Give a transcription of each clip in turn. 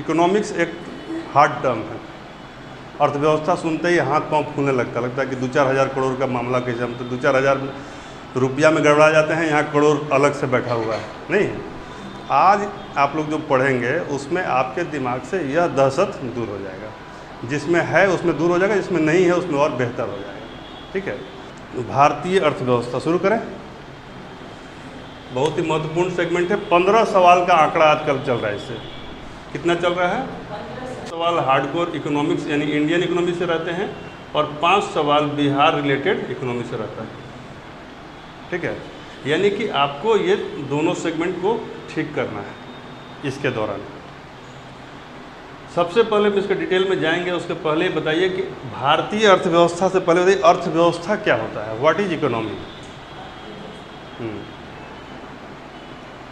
Economics एक hard term है। अर्थव्यवस्था सुनते ही हाथ पांव फूलने लगता है कि 2-4 हज़ार करोड़ का मामला कैसे, हम तो 2-4 हज़ार रुपया में गड़बड़ा जाते हैं, यहाँ करोड़ अलग से बैठा हुआ है। नहीं, आज आप लोग जो पढ़ेंगे उसमें आपके दिमाग से यह दहशत दूर हो जाएगा, जिसमें है उसमें दूर हो जाएगा, जिसमें नहीं है उसमें और बेहतर हो जाएगा। ठीक है, भारतीय अर्थव्यवस्था शुरू करें। बहुत ही महत्वपूर्ण सेगमेंट है। 15 सवाल का आंकड़ा आजकल चल रहा है। इससे कितना चल रहा है? 15 सवाल हार्डकोर इकोनॉमिक्स यानी इंडियन इकोनॉमी से रहते हैं और 5 सवाल बिहार रिलेटेड इकोनॉमी से रहता है। ठीक है, यानी कि आपको ये दोनों सेगमेंट को ठीक करना है इसके दौरान। सबसे पहले हम इसके डिटेल में जाएंगे, उसके पहले बताइए कि भारतीय अर्थव्यवस्था से पहले बताइए अर्थव्यवस्था क्या होता है। What is economy?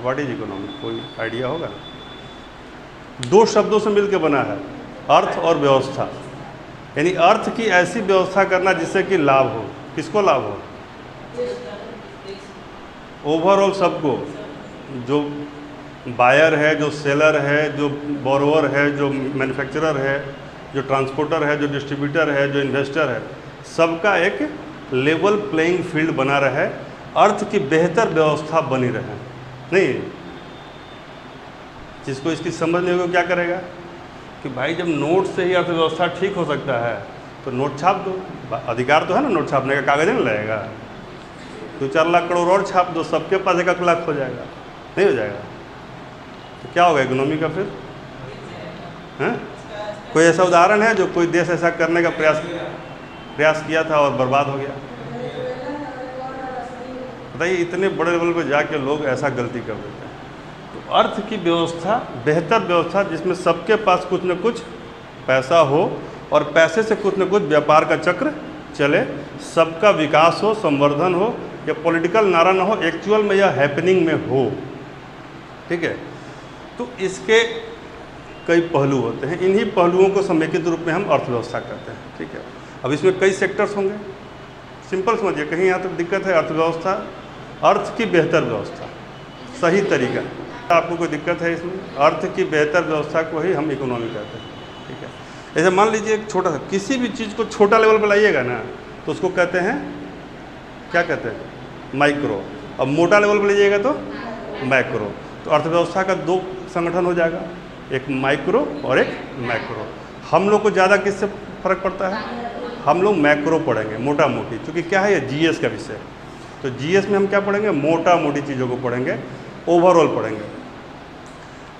What is economy? कोई आइडिया होगा ना? 2 शब्दों से मिलकर बना है, अर्थ और व्यवस्था। यानी अर्थ की ऐसी व्यवस्था करना जिससे कि लाभ हो। किसको लाभ हो? ओवरऑल सबको, जो बायर है, जो सेलर है, जो बोरोवर है, जो मैन्युफैक्चरर है, जो ट्रांसपोर्टर है, जो डिस्ट्रीब्यूटर है, जो इन्वेस्टर है, सबका एक लेवल प्लेइंग फील्ड बना रहे, अर्थ की बेहतर व्यवस्था बनी रहे। नहीं, जिसको इसकी समझ नहीं होगी क्या करेगा कि भाई जब नोट से ही अर्थव्यवस्था ठीक हो सकता है तो नोट छाप दो। अधिकार तो है ना नोट छापने का, कागज नहीं लगेगा। 2-4 लाख करोड़ और छाप दो, सबके पास 1 लाख हो जाएगा। नहीं हो जाएगा तो क्या होगा इकोनॉमी का फिर? हैं? कोई ऐसा उदाहरण है जो कोई देश ऐसा करने का प्रयास किया था और बर्बाद हो गया? बताइए, इतने बड़े लेवल पर जाके लोग ऐसा गलती कर देते हैं। तो अर्थ की व्यवस्था, बेहतर व्यवस्था जिसमें सबके पास कुछ न कुछ पैसा हो और पैसे से कुछ न कुछ व्यापार का चक्र चले, सबका विकास हो, संवर्धन हो, या पॉलिटिकल नारा ना हो, एक्चुअल में या हैपनिंग में हो। ठीक है, तो इसके कई पहलू होते हैं। इन्हीं पहलुओं को समेकित रूप में हम अर्थव्यवस्था करते हैं। ठीक है, अब इसमें कई सेक्टर्स होंगे। सिंपल समझिए, कहीं यहाँ तक दिक्कत है अर्थव्यवस्था, अर्थ की बेहतर व्यवस्था, सही तरीका। आपको कोई दिक्कत है इसमें? अर्थ की बेहतर व्यवस्था को ही हम इकोनॉमी कहते हैं। ठीक है, ऐसे मान लीजिए एक छोटा सा, किसी भी चीज़ को छोटा लेवल पर लाइएगा ना तो उसको कहते हैं, क्या कहते हैं? माइक्रो। अब मोटा लेवल पर लीजिएगा तो मैक्रो। तो अर्थव्यवस्था का 2 संगठन हो जाएगा, एक माइक्रो और एक मैक्रो। हम लोग को ज़्यादा किससे फर्क पड़ता है? हम लोग मैक्रो पढ़ेंगे, मोटा मोटी, क्योंकि क्या है ये जीएस का विषय। तो जीएस में हम क्या पढ़ेंगे? मोटा मोटी चीज़ों को पढ़ेंगे, ओवरऑल पढ़ेंगे।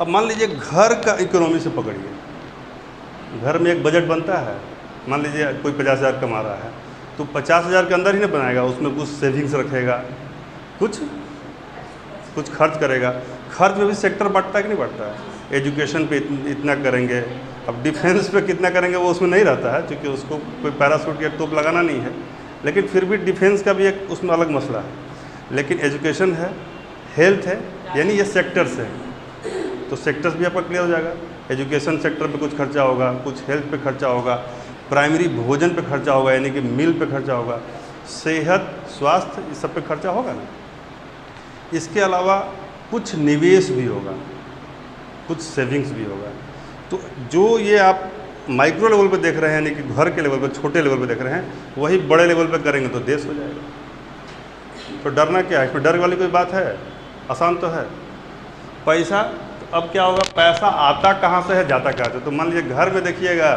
अब मान लीजिए घर का इकोनॉमी से पकड़िए। घर में एक बजट बनता है, मान लीजिए कोई 50,000 कमा रहा है तो 50,000 के अंदर ही नहीं बनाएगा, उसमें कुछ सेविंग्स रखेगा, कुछ खर्च करेगा। खर्च में भी सेक्टर बढ़ता है कि नहीं बढ़ता है? एजुकेशन पे इतना करेंगे, अब डिफेंस पे कितना करेंगे वो उसमें नहीं रहता है, क्योंकि उसको कोई पैराशूट या तोप लगाना नहीं है, लेकिन फिर भी डिफेंस का भी एक उसमें अलग मसला है। लेकिन एजुकेशन है, हेल्थ है, यानी ये सेक्टर्स है, तो सेक्टर्स भी आपका क्लियर हो जाएगा। एजुकेशन सेक्टर पे कुछ खर्चा होगा, कुछ हेल्थ पे खर्चा होगा, प्राइमरी भोजन पे खर्चा होगा यानी कि मील पे खर्चा होगा, सेहत, स्वास्थ्य, इस सब पे खर्चा होगा ना। इसके अलावा कुछ निवेश भी होगा, कुछ सेविंग्स भी होगा। तो जो ये आप माइक्रो लेवल पे देख रहे हैं यानी कि घर के लेवल पे, छोटे लेवल पे देख रहे हैं, वही बड़े लेवल पे करेंगे तो देश हो जाएगा। तो डरना क्या है? इसमें डर वाली कोई बात है? आसान तो है। पैसा, तो अब क्या होगा? पैसा आता कहाँ से है, जाता कहाँ से? तो मान लीजिए घर में देखिएगा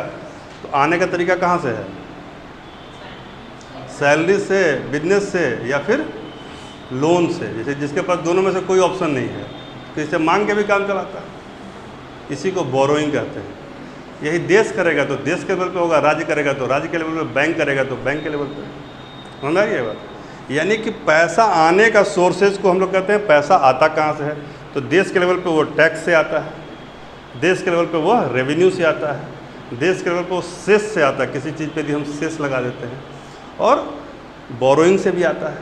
तो आने का तरीका कहाँ से है? सैलरी से, बिजनेस से, या फिर लोन से। जैसे जिसके पास दोनों में से कोई ऑप्शन नहीं है तो इसे मांग के भी काम चलाता है, इसी को बोरोइंग कहते हैं। यही देश करेगा तो देश के लेवल पे होगा, राज्य करेगा तो राज्य के लेवल पे, बैंक करेगा तो बैंक के लेवल पे। समझ आ रही है बात? यानी कि पैसा आने का सोर्सेज को हम लोग कहते हैं पैसा आता कहाँ से है। तो देश के लेवल पे वो टैक्स से आता है, देश के लेवल पे वो रेवेन्यू से आता है, देश के लेवल पे वो सेस से आता है, किसी चीज़ पे भी हम सेस लगा देते हैं, और बोरोइंग से भी आता है,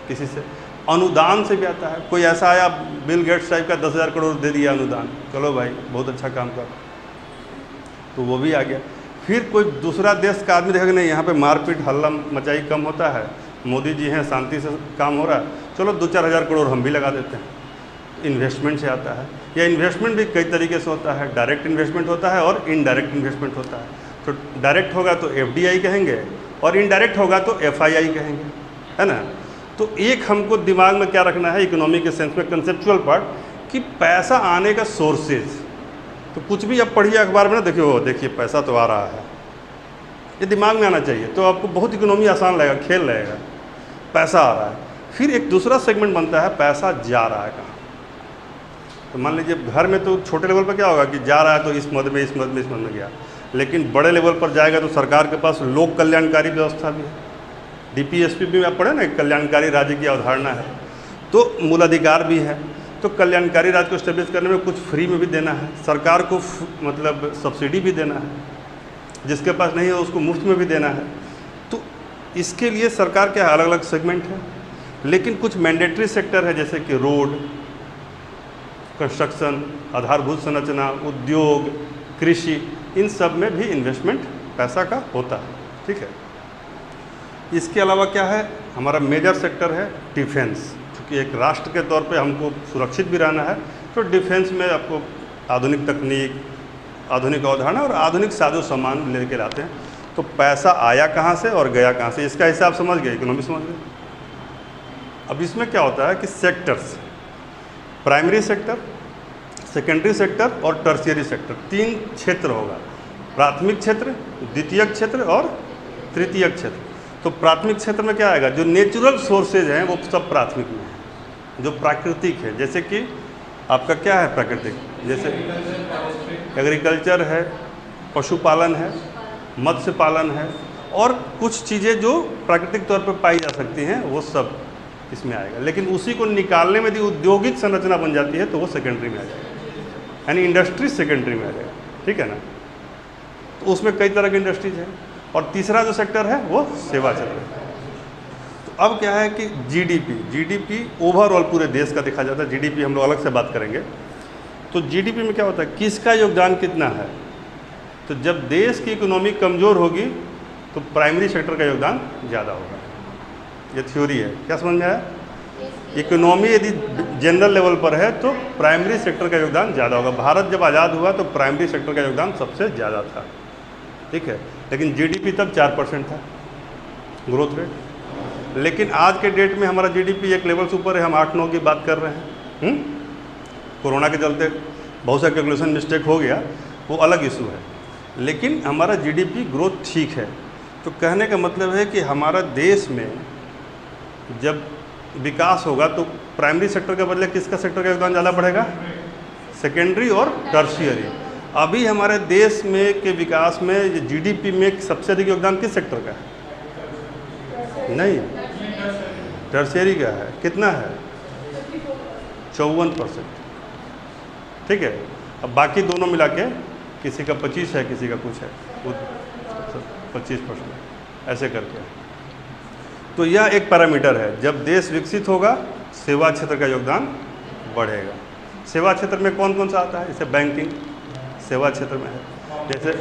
किसी से अनुदान से भी आता है। कोई ऐसा आया बिल गेट्स टाइप का 10,000 करोड़ दे दिया अनुदान, चलो भाई बहुत अच्छा काम कर, तो वो भी आ गया। फिर कोई दूसरा देश का आदमी देखेगा नहीं यहाँ पे मारपीट हल्ला मचाई कम होता है, मोदी जी हैं शांति से काम हो रहा है, चलो 2-4 हज़ार करोड़ हम भी लगा देते हैं। इन्वेस्टमेंट से आता है। या इन्वेस्टमेंट भी कई तरीके से होता है, डायरेक्ट इन्वेस्टमेंट होता है और इनडायरेक्ट इन्वेस्टमेंट होता है। तो डायरेक्ट होगा तो FDI कहेंगे और इनडायरेक्ट होगा तो FII कहेंगे, है ना। तो एक हमको दिमाग में क्या रखना है इकोनॉमी के सेंस में, कंसेप्चुअल पार्ट, कि पैसा आने का सोर्सेज। तो कुछ भी अब पढ़िए अखबार में ना, देखिए पैसा तो आ रहा है, ये दिमाग में आना चाहिए, तो आपको बहुत इकोनॉमी आसान लगेगा, खेल रहेगा। पैसा आ रहा है, फिर एक दूसरा सेगमेंट बनता है पैसा जा रहा है कहाँ। तो मान लीजिए घर में तो छोटे लेवल पर क्या होगा कि जा रहा है तो इस मद में, इस मद में, इस मद में गया, लेकिन बड़े लेवल पर जाएगा तो सरकार के पास लोक कल्याणकारी व्यवस्था भी है। DPSP भी आप पढ़े ना, कल्याणकारी राज्य की अवधारणा है, तो मूलाधिकार भी है। तो कल्याणकारी राज्य को स्टेब्लिश करने में कुछ फ्री में भी देना है, सरकार को मतलब सब्सिडी भी देना है, जिसके पास नहीं है उसको मुफ्त में भी देना है। तो इसके लिए सरकार के अलग अलग सेगमेंट है, लेकिन कुछ मैंडेटरी सेक्टर है जैसे कि रोड, कंस्ट्रक्शन, आधारभूत संरचना, उद्योग, कृषि, इन सब में भी इन्वेस्टमेंट पैसा का होता है, ठीक है। इसके अलावा क्या है, हमारा मेजर सेक्टर है डिफेंस। क्योंकि एक राष्ट्र के तौर पे हमको सुरक्षित भी रहना है, तो डिफेंस में आपको आधुनिक तकनीक, आधुनिक अवधारणा और आधुनिक साजो सामान लेकर आते हैं। तो पैसा आया कहाँ से और गया कहाँ से, इसका हिसाब समझ गए, इकोनॉमी समझ गए। अब इसमें क्या होता है कि sectors, primary sector, secondary sector और टर्शियरी सेक्टर, 3 क्षेत्र होगा। प्राथमिक क्षेत्र, द्वितीयक क्षेत्र और तृतीयक क्षेत्र। तो प्राथमिक क्षेत्र में क्या आएगा, जो नेचुरल सोर्सेज हैं वो सब प्राथमिक में है, जो प्राकृतिक है। जैसे कि आपका क्या है प्राकृतिक, जैसे एग्रीकल्चर है, पशुपालन है, मत्स्य पालन है, और कुछ चीज़ें जो प्राकृतिक तौर पर पाई जा सकती हैं वो सब इसमें आएगा। लेकिन उसी को निकालने में यदि औद्योगिक संरचना बन जाती है तो वो सेकेंडरी में आ जाएगा, यानी इंडस्ट्री सेकेंडरी में आ जाएगा, ठीक है ना। तो उसमें कई तरह की इंडस्ट्रीज हैं। और तीसरा जो सेक्टर है वो सेवा क्षेत्र है। तो अब क्या है कि जीडीपी ओवरऑल पूरे देश का देखा जाता है। जीडीपी हम लोग अलग से बात करेंगे। तो जीडीपी में क्या होता है, किसका योगदान कितना है। तो जब देश की इकोनॉमी कमज़ोर होगी तो प्राइमरी सेक्टर का योगदान ज़्यादा होगा। ये थ्योरी है, क्या समझ में आया। इकोनॉमी यदि जनरल लेवल पर है तो प्राइमरी सेक्टर का योगदान ज़्यादा होगा। भारत जब आज़ाद हुआ तो प्राइमरी सेक्टर का योगदान सबसे ज़्यादा था, ठीक है। लेकिन जीडीपी तब 4% था ग्रोथ रेट। लेकिन आज के डेट में हमारा जीडीपी एक लेवल से ऊपर है, हम 8-9 की बात कर रहे हैं। कोरोना के चलते बहुत सा कैलकुलेशन मिस्टेक हो गया, वो अलग इशू है। लेकिन हमारा जीडीपी ग्रोथ ठीक है। तो कहने का मतलब है कि हमारा देश में जब विकास होगा तो प्राइमरी सेक्टर के बदले किसका सेक्टर का योगदान ज़्यादा बढ़ेगा, सेकेंडरी और टर्शियरी। अभी हमारे देश में के विकास में जीडीपी में सबसे अधिक योगदान किस सेक्टर का है, नहीं, टर्शियरी का है। कितना है, 54%, ठीक है। अब बाकी दोनों मिला के किसी का 25 है, किसी का कुछ है, वो 25% ऐसे करके। तो यह एक पैरामीटर है, जब देश विकसित होगा सेवा क्षेत्र का योगदान बढ़ेगा। सेवा क्षेत्र में कौन कौन सा आता है, जैसे बैंकिंग सेवा क्षेत्र में है, जैसे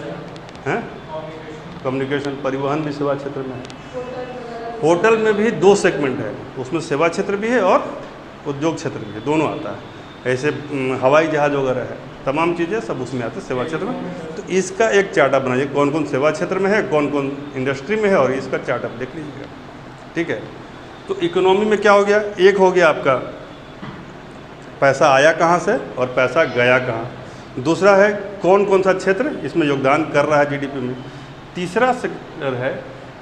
हैं कम्युनिकेशन, परिवहन भी सेवा क्षेत्र में है। होटल में भी 2 सेगमेंट है, उसमें सेवा क्षेत्र भी है और उद्योग क्षेत्र भी है, दोनों आता है। ऐसे हवाई जहाज़ वगैरह है, तमाम चीज़ें सब उसमें आते हैं सेवा क्षेत्र में। तो इसका एक चार्टअप बनाइए, कौन कौन सेवा क्षेत्र में है, कौन कौन इंडस्ट्री में है, और इसका चार्टअप देख लीजिएगा, ठीक है। तो इकोनॉमी में क्या हो गया, एक हो गया आपका पैसा आया कहाँ से और पैसा गया कहाँ। दूसरा है कौन कौन सा क्षेत्र इसमें योगदान कर रहा है जीडीपी में। तीसरा सेक्टर है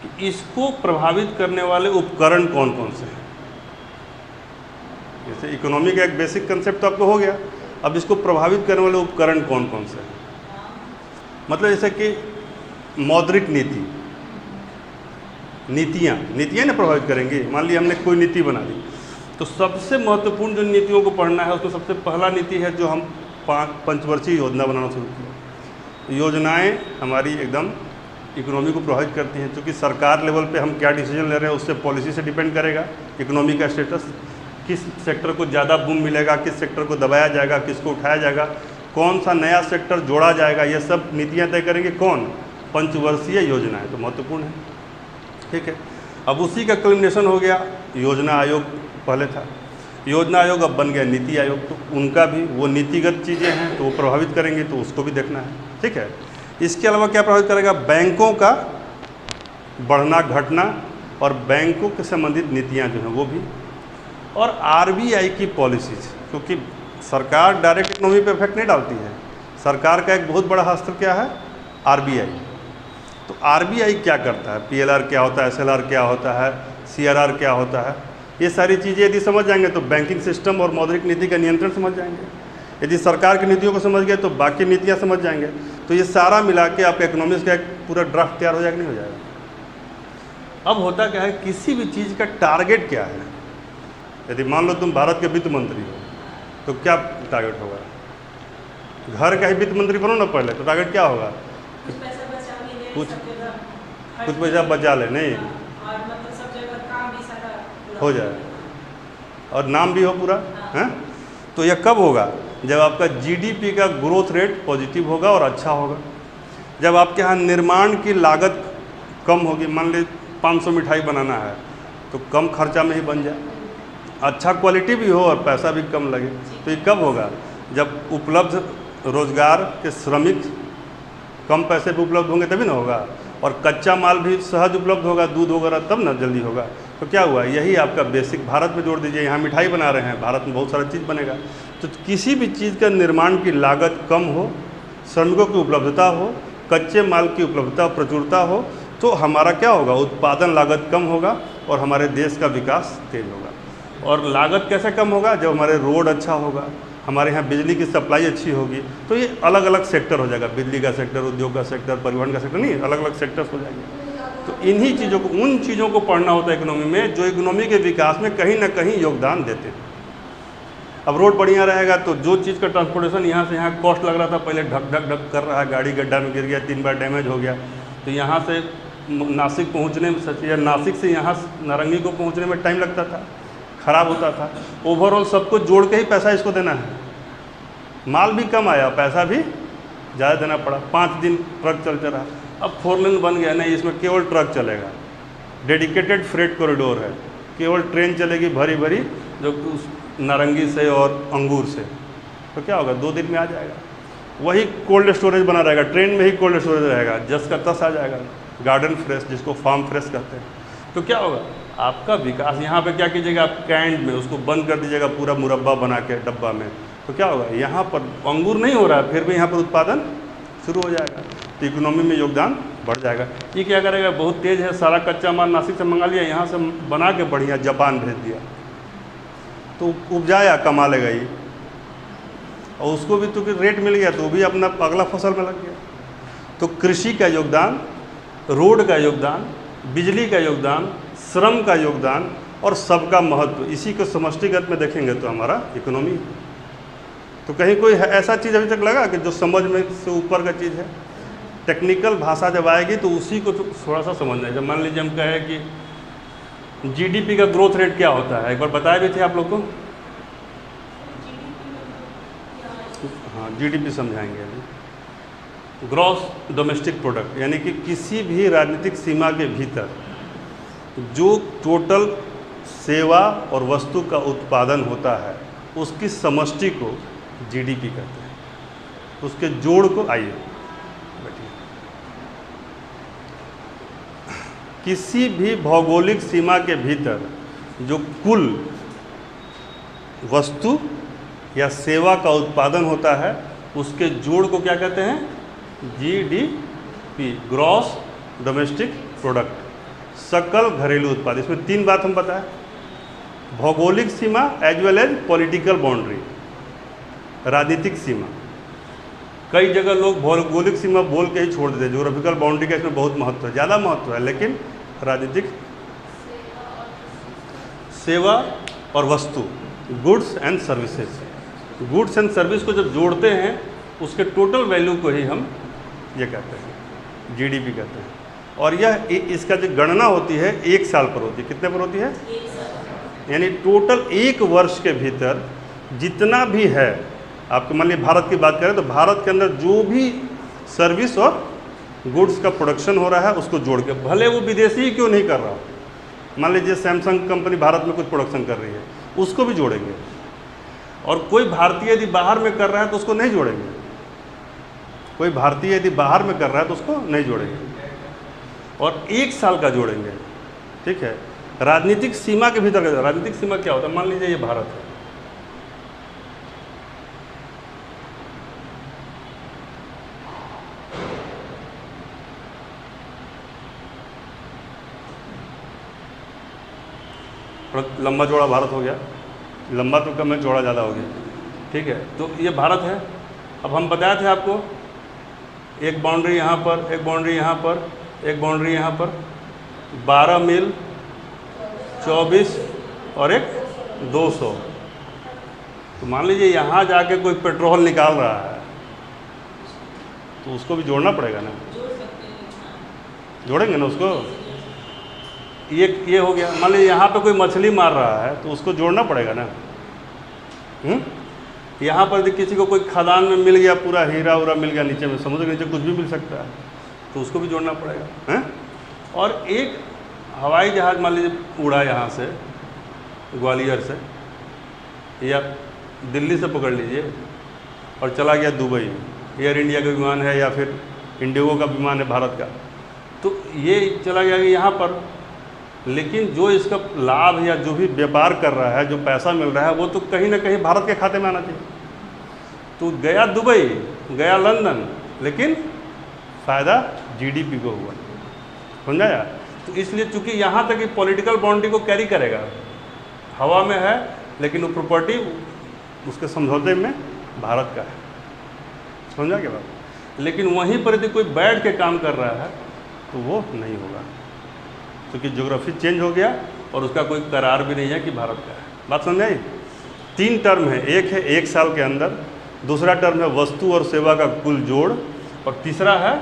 कि इसको प्रभावित करने वाले उपकरण कौन कौन से हैं। जैसे इकोनॉमी का एक बेसिक कंसेप्ट तो आपको हो गया, अब इसको प्रभावित करने वाले उपकरण कौन कौन से हैं। मतलब जैसे कि मौद्रिक नीति, नीतियाँ ना प्रभावित करेंगी। मान लीजिए हमने कोई नीति बना दी, तो सबसे महत्वपूर्ण जो नीतियों को पढ़ना है उसमें सबसे पहला नीति है जो हम पंचवर्षीय योजना बनाना शुरू किया। योजनाएं हमारी एकदम इकोनॉमी को प्रभावित करती हैं, क्योंकि सरकार लेवल पे हम क्या डिसीजन ले रहे हैं उससे पॉलिसी से डिपेंड करेगा इकोनॉमी का स्टेटस। किस सेक्टर को ज़्यादा बूम मिलेगा, किस सेक्टर को दबाया जाएगा, किसको उठाया जाएगा, कौन सा नया सेक्टर जोड़ा जाएगा, ये सब नीतियाँ तय करेंगे कौन, पंचवर्षीय योजनाएँ। तो महत्वपूर्ण है, ठीक है। अब उसी का कल्मिनेशन हो गया योजना आयोग पहले था। योजना आयोग अब बन गया नीति आयोग, तो उनका भी वो नीतिगत चीज़ें हैं तो वो प्रभावित करेंगे, तो उसको भी देखना है, ठीक है। इसके अलावा क्या प्रभावित करेगा, बैंकों का बढ़ना घटना और बैंकों के संबंधित नीतियाँ जो हैं वो भी, और आरबीआई की पॉलिसीज, क्योंकि सरकार डायरेक्ट इकोनॉमी पे इफेक्ट नहीं डालती है, सरकार का एक बहुत बड़ा हस्त्र क्या है, आरबीआई। तो आरबीआई क्या करता है, पीएलआर क्या होता है, एसएलआर क्या होता है, सीआरआर क्या होता है, ये सारी चीज़ें यदि समझ जाएंगे तो बैंकिंग सिस्टम और मौद्रिक नीति का नियंत्रण समझ जाएंगे। यदि सरकार की नीतियों को समझ गए तो बाकी नीतियाँ समझ जाएंगे। तो ये सारा मिला के आपका इकोनॉमिक्स का एक पूरा ड्राफ्ट तैयार हो जाएगा, नहीं हो जाएगा। अब होता क्या है, किसी भी चीज़ का टारगेट क्या है। यदि मान लो तुम भारत के वित्त मंत्री हो तो क्या टारगेट होगा, घर का ही वित्त मंत्री बनो ना पहले, तो टारगेट क्या होगा, कुछ पैसा बचा ले, नहीं हो जाए और नाम भी हो पूरा, हैं। तो यह कब होगा, जब आपका जीडीपी का ग्रोथ रेट पॉजिटिव होगा और अच्छा होगा, जब आपके यहाँ निर्माण की लागत कम होगी। मान ली 500 मिठाई बनाना है तो कम खर्चा में ही बन जाए, अच्छा क्वालिटी भी हो और पैसा भी कम लगे। तो ये कब होगा, जब उपलब्ध रोजगार के श्रमिक कम पैसे पे उपलब्ध होंगे तभी ना होगा, और कच्चा माल भी सहज उपलब्ध होगा, दूध वगैरह, तब ना जल्दी होगा। तो क्या हुआ, यही आपका बेसिक। भारत में जोड़ दीजिए, यहाँ मिठाई बना रहे हैं, भारत में बहुत सारा चीज़ बनेगा। तो किसी भी चीज़ का निर्माण की लागत कम हो, श्रमिकों की उपलब्धता हो, कच्चे माल की उपलब्धता प्रचुरता हो, तो हमारा क्या होगा, उत्पादन लागत कम होगा और हमारे देश का विकास तेज होगा। और लागत कैसे कम होगा, जब हमारे रोड अच्छा होगा, हमारे यहाँ बिजली की सप्लाई अच्छी होगी। तो ये अलग अलग सेक्टर हो जाएगा, बिजली का सेक्टर, उद्योग का सेक्टर, परिवहन का सेक्टर, नहीं अलग अलग सेक्टर्स हो जाएंगे। तो इन्हीं चीज़ों को, उन चीज़ों को पढ़ना होता है इकोनॉमी में, जो इकोनॉमी के विकास में कहीं ना कहीं योगदान देते हैं। अब रोड बढ़िया रहेगा तो जो चीज़ का ट्रांसपोर्टेशन यहाँ से यहाँ कॉस्ट लग रहा था, पहले ढक ढक ढक कर रहा है, गाड़ी गड्ढा में गिर गया, 3 बार डैमेज हो गया, तो यहाँ से नासिक पहुँचने में, सच या नासिक से यहाँ नारंगी को पहुँचने में टाइम लगता था, ख़राब होता था। ओवरऑल सब कुछ जोड़ के ही पैसा इसको देना है, माल भी कम आया, पैसा भी ज़्यादा देना पड़ा। 5 दिन ट्रक चलते रहा। अब 4 लेन बन गया, नहीं इसमें केवल ट्रक चलेगा, डेडिकेटेड फ्रेट कॉरिडोर है, केवल ट्रेन चलेगी भरी भरी, जो उस नारंगी से और अंगूर से। तो क्या होगा, 2 दिन में आ जाएगा। वही कोल्ड स्टोरेज बना रहेगा, ट्रेन में ही कोल्ड स्टोरेज रहेगा, जस का तस आ जाएगा, गार्डन फ्रेश, जिसको फार्म फ्रेश कहते हैं। तो क्या होगा, आपका विकास। यहाँ पे क्या कीजिएगा, आप कैंड में उसको बंद कर दीजिएगा, पूरा मुरब्बा बना के डब्बा में, तो क्या होगा, यहाँ पर अंगूर नहीं हो रहा है, फिर भी यहाँ पर उत्पादन शुरू हो जाएगा, तो इकोनॉमी में योगदान बढ़ जाएगा। ये क्या करेगा, बहुत तेज़ है, सारा कच्चा माल नासिक से मंगा लिया, यहाँ से बना के बढ़िया जापान भेज दिया, तो उपजाया, कमा लेगा ये, और उसको भी तो रेट मिल गया, तो भी अपना अगला फसल में लग गया। तो कृषि का योगदान, रोड का योगदान, बिजली का योगदान, श्रम का योगदान और सबका महत्व, इसी को समष्टिगत में देखेंगे तो हमारा इकोनॉमी। तो कहीं कोई ऐसा चीज़ अभी तक लगा कि जो समझ में से ऊपर का चीज़ है। टेक्निकल भाषा जब आएगी तो उसी को थोड़ा सा समझना है। जब मान लीजिए हम कहें कि जीडीपी का ग्रोथ रेट क्या होता है, एक बार बताए भी थे आप लोग को। हाँ, जीडीपी समझाएंगे अभी। ग्रॉस डोमेस्टिक प्रोडक्ट, यानी कि किसी भी राजनीतिक सीमा के भीतर जो टोटल सेवा और वस्तु का उत्पादन होता है, उसकी समष्टि को जीडीपी कहते हैं, उसके जोड़ को, आइए बैठिए, किसी भी भौगोलिक सीमा के भीतर जो कुल वस्तु या सेवा का उत्पादन होता है, उसके जोड़ को क्या कहते हैं, जीडीपी, ग्रॉस डोमेस्टिक प्रोडक्ट, सकल घरेलू उत्पाद। इसमें 3 बात हम बताएं, भौगोलिक सीमा as well as political boundary, राजनीतिक सीमा। कई जगह लोग भौगोलिक सीमा बोल के ही छोड़ देते हैं, ज्योग्राफिकल बाउंड्री का इसमें बहुत महत्व है, ज़्यादा महत्व है, लेकिन राजनीतिक सेवा और वस्तु, goods and services, goods and service को जब जोड़ते हैं, उसके टोटल वैल्यू को ही हम ये कहते हैं, जीडीपी कहते हैं। और यह इसका जो गणना होती है 1 साल पर होती है। कितने पर होती है, 1 साल। यानी टोटल 1 वर्ष के भीतर जितना भी है, आपके मान लीजिए भारत की बात करें तो भारत के अंदर जो भी सर्विस और गुड्स का प्रोडक्शन हो रहा है, उसको जोड़ के, भले वो विदेशी ही क्यों नहीं कर रहा हो। मान लीजिए सैमसंग कंपनी भारत में कुछ प्रोडक्शन कर रही है, उसको भी जोड़ेंगे। और कोई भारतीय यदि बाहर में कर रहा है तो उसको नहीं जोड़ेंगे। कोई भारतीय यदि बाहर में कर रहा है तो उसको नहीं जोड़ेंगे, और 1 साल का जोड़ेंगे। ठीक है, राजनीतिक सीमा के भीतर। राजनीतिक सीमा क्या होता है? मान लीजिए ये भारत है, लंबा चौड़ा भारत हो गया, लंबा तो कम है, चौड़ा ज़्यादा हो गया। ठीक है, तो ये भारत है। अब हम बताए थे आपको, एक बाउंड्री यहाँ पर, एक बाउंड्री यहाँ पर, एक बाउंड्री यहाँ पर, 12 मील, 24 और एक 200। तो मान लीजिए यहाँ जाके कोई पेट्रोल निकाल रहा है तो उसको भी जोड़ना पड़ेगा ना, जोड़ेंगे ना उसको। ये हो गया। मान लीजिए यहाँ पे कोई मछली मार रहा है तो उसको जोड़ना पड़ेगा ना। यहाँ पर यदि किसी को कोई खदान में मिल गया, पूरा हीरा उरा मिल गया, नीचे में समुद्र के नीचे कुछ भी मिल सकता है, तो उसको भी जोड़ना पड़ेगा हैं। और एक हवाई जहाज़ मान लीजिए उड़ा यहाँ से, ग्वालियर से या दिल्ली से पकड़ लीजिए और चला गया दुबई, एयर इंडिया का विमान है या फिर इंडिगो का विमान है भारत का, तो ये चला गया कि यहाँ पर, लेकिन जो इसका लाभ या जो भी व्यापार कर रहा है, जो पैसा मिल रहा है, वो तो कहीं ना कहीं भारत के खाते में आना चाहिए। तो गया दुबई, गया लंदन, लेकिन फ़ायदा जीडीपी को हुआ। समझाया? तो इसलिए चूंकि यहाँ तक कि पॉलिटिकल बाउंड्री को कैरी करेगा, हवा में है लेकिन वो प्रॉपर्टी उसके समझौते में भारत का है। समझा क्या बात? लेकिन वहीं पर यदि कोई बैठ के काम कर रहा है तो वो नहीं होगा, क्योंकि ज्योग्राफी चेंज हो गया और उसका कोई करार भी नहीं है कि भारत का है। बात समझाई? 3 टर्म है, एक है 1 साल के अंदर, दूसरा टर्म है वस्तु और सेवा का कुल जोड़, और तीसरा है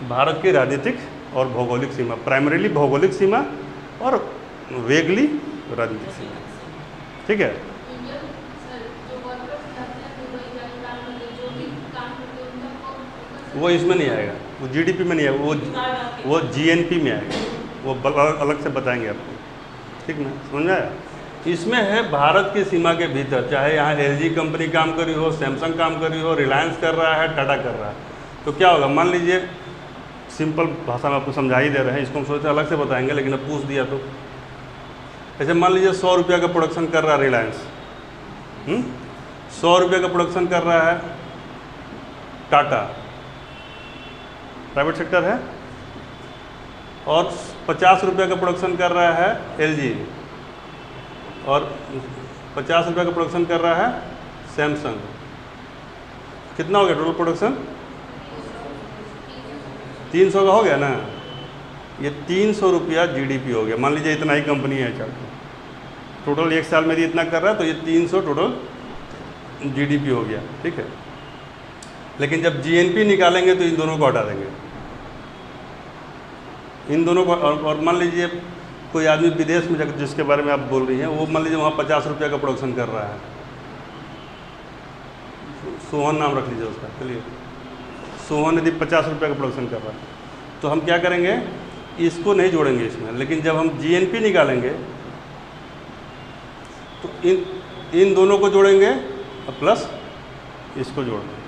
भारत की राजनीतिक और भौगोलिक सीमा। प्राइमरीली भौगोलिक सीमा और वेगली राजनीतिक सीमा। ठीक है, वो इसमें नहीं आएगा, वो जीडीपी में नहीं आएगा, वो जीएनपी में आएगा, वो अलग से बताएंगे आपको। ठीक ना, समझ में आया? इसमें है भारत की सीमा के भीतर, चाहे यहाँ एलजी कंपनी काम करी हो, सैमसंग काम करी हो, रिलायंस कर रहा है, टाटा कर रहा है, तो क्या होगा? मान लीजिए, सिंपल भाषा में आपको समझा ही दे रहे हैं, इसको हम सोचते अलग से बताएंगे, लेकिन अब पूछ दिया तो ऐसे मान लीजिए 100 रुपये का प्रोडक्शन कर रहा है रिलायंस, 100 रुपये का प्रोडक्शन कर रहा है टाटा, प्राइवेट सेक्टर है, और 50 रुपये का प्रोडक्शन कर रहा है एलजी, और 50 रुपये का प्रोडक्शन कर रहा है सैमसंग। कितना हो गया टोटल प्रोडक्शन? 300 का हो गया ना। ये 300 रुपया जीडीपी हो गया। मान लीजिए इतना ही कंपनी है, चल टोटल 1 साल में यदि इतना कर रहा है तो ये 300 टोटल जीडीपी हो गया। ठीक है, लेकिन जब जीएनपी निकालेंगे तो इन दोनों को हटा देंगे, इन दोनों को। और मान लीजिए कोई आदमी विदेश में जाकर, जिसके बारे में आप बोल रही हैं, वो मान लीजिए वहाँ 50 रुपये का प्रोडक्शन कर रहा है, सोहन नाम रख लीजिए उसका, चलिए सोहन यदि 50 रुपये का प्रोडक्शन कर रहा है, तो हम क्या करेंगे? इसको नहीं जोड़ेंगे इसमें, लेकिन जब हम जीएनपी निकालेंगे तो इन दोनों को जोड़ेंगे और प्लस इसको जोड़ देंगे,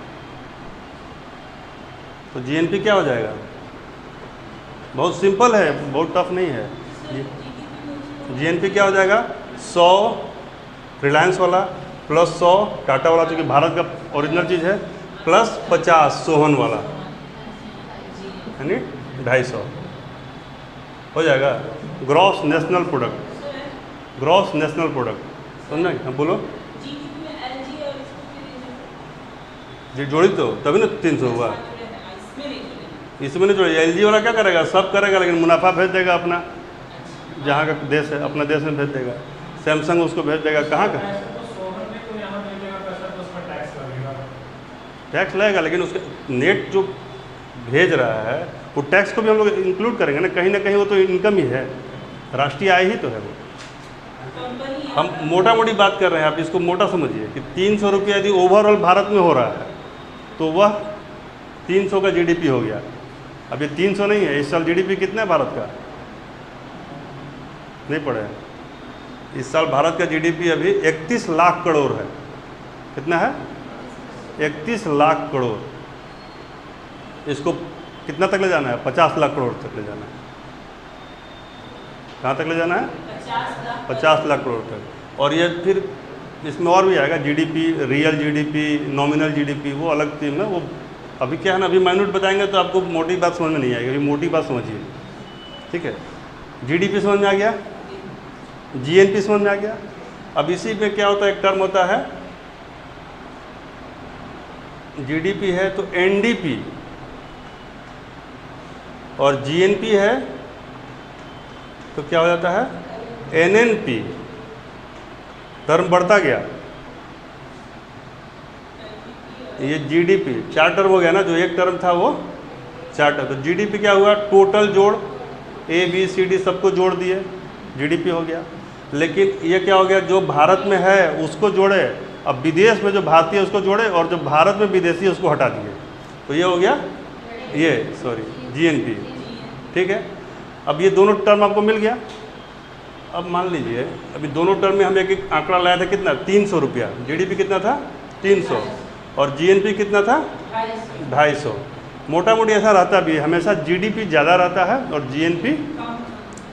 तो जीएनपी क्या हो जाएगा? बहुत सिंपल है, बहुत टफ नहीं है। जीएनपी क्या हो जाएगा? 100 रिलायंस वाला प्लस 100 टाटा वाला, चूँकि भारत का ओरिजिनल चीज़ है, प्लस 50 सोहन वाला, यानी 250 हो जाएगा। Gross national product, gross national product, समझना? हाँ बोलो जी, जोड़ी तो तभी ना 300 हुआ। इसमें नहीं जोड़े, एलजी वाला क्या करेगा? सब करेगा, लेकिन मुनाफा भेज देगा अपना, जहाँ का देश है अपना देश में भेज देगा। सैमसंग उसको भेज देगा कहाँ का? टैक्स लगेगा, लेकिन उसके नेट जो भेज रहा है वो टैक्स को भी हम लोग इंक्लूड करेंगे ना कहीं, वो तो इनकम ही है, राष्ट्रीय आय ही तो है वो। हम मोटा मोटी बात कर रहे हैं, आप इसको मोटा समझिए कि 300 रुपया यदि ओवरऑल भारत में हो रहा है तो वह 300 का जीडीपी हो गया। अब ये 300 नहीं है, इस साल जीडीपी कितना है भारत का? नहीं पड़े हैं, इस साल भारत का जीडीपी अभी 31 लाख करोड़ है। कितना है? 31 लाख करोड़। इसको कितना तक ले जाना है? 50 लाख करोड़ तक ले जाना है। कहाँ तक ले जाना है? 50 लाख करोड़ तक। और ये फिर इसमें और भी आएगा, GDP, real GDP, nominal GDP, वो अलग थीम है। वो अभी क्या है ना, अभी माइन्यूट बताएंगे तो आपको मोटी बात समझ में नहीं आएगी। अभी मोटी बात समझिए, ठीक है। जीडीपी समझ में आ गया, जीएनपी समझ में आ गया। अब इसी में क्या होता है, एक टर्म होता है, जीडीपी है तो एनडीपी, और जीएनपी है तो क्या हो जाता है? एनएनपी। टर्म बढ़ता गया। ये जीडीपी 4 टर्म हो गया ना, जो एक टर्म था वो 4 टर्म। तो जीडीपी क्या हुआ? टोटल जोड़, ए बी सी डी सबको जोड़ दिए, जीडीपी हो गया। लेकिन ये क्या हो गया, जो भारत में है उसको जोड़े, अब विदेश में जो भारतीय उसको जोड़े, और जो भारत में विदेशी उसको हटा दिए, तो ये हो गया जीएनपी। ठीक है। अब ये दोनों टर्म आपको मिल गया। अब मान लीजिए अभी दोनों टर्म में हम एक आंकड़ा लाया था, कितना? 300 रुपया। जीडीपी कितना था? 300। और जीएनपी कितना था? 250। मोटा मोटी ऐसा रहता भी है, हमेशा जीडीपी ज़्यादा रहता है और जीएनपी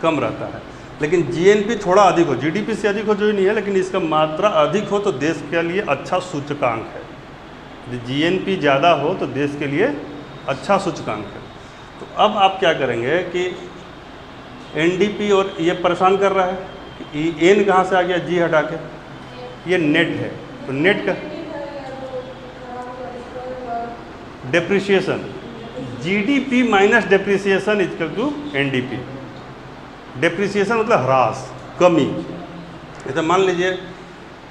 कम रहता है। लेकिन जीएनपी थोड़ा अधिक हो, जीडीपी से अधिक हो जो ही नहीं है, लेकिन इसका मात्रा अधिक हो तो देश के लिए अच्छा सूचकांक है। यदि जीएनपी ज़्यादा हो तो देश के लिए अच्छा सूचकांक है। तो अब आप क्या करेंगे कि एनडीपी, और ये परेशान कर रहा है कि एन कहाँ से आ गया, जी हटा के, ये नेट है। तो नेट का depreciation, GDP minus depreciation equal to NDP. Depreciation मतलब ह्रास, कमी। जैसे मान लीजिए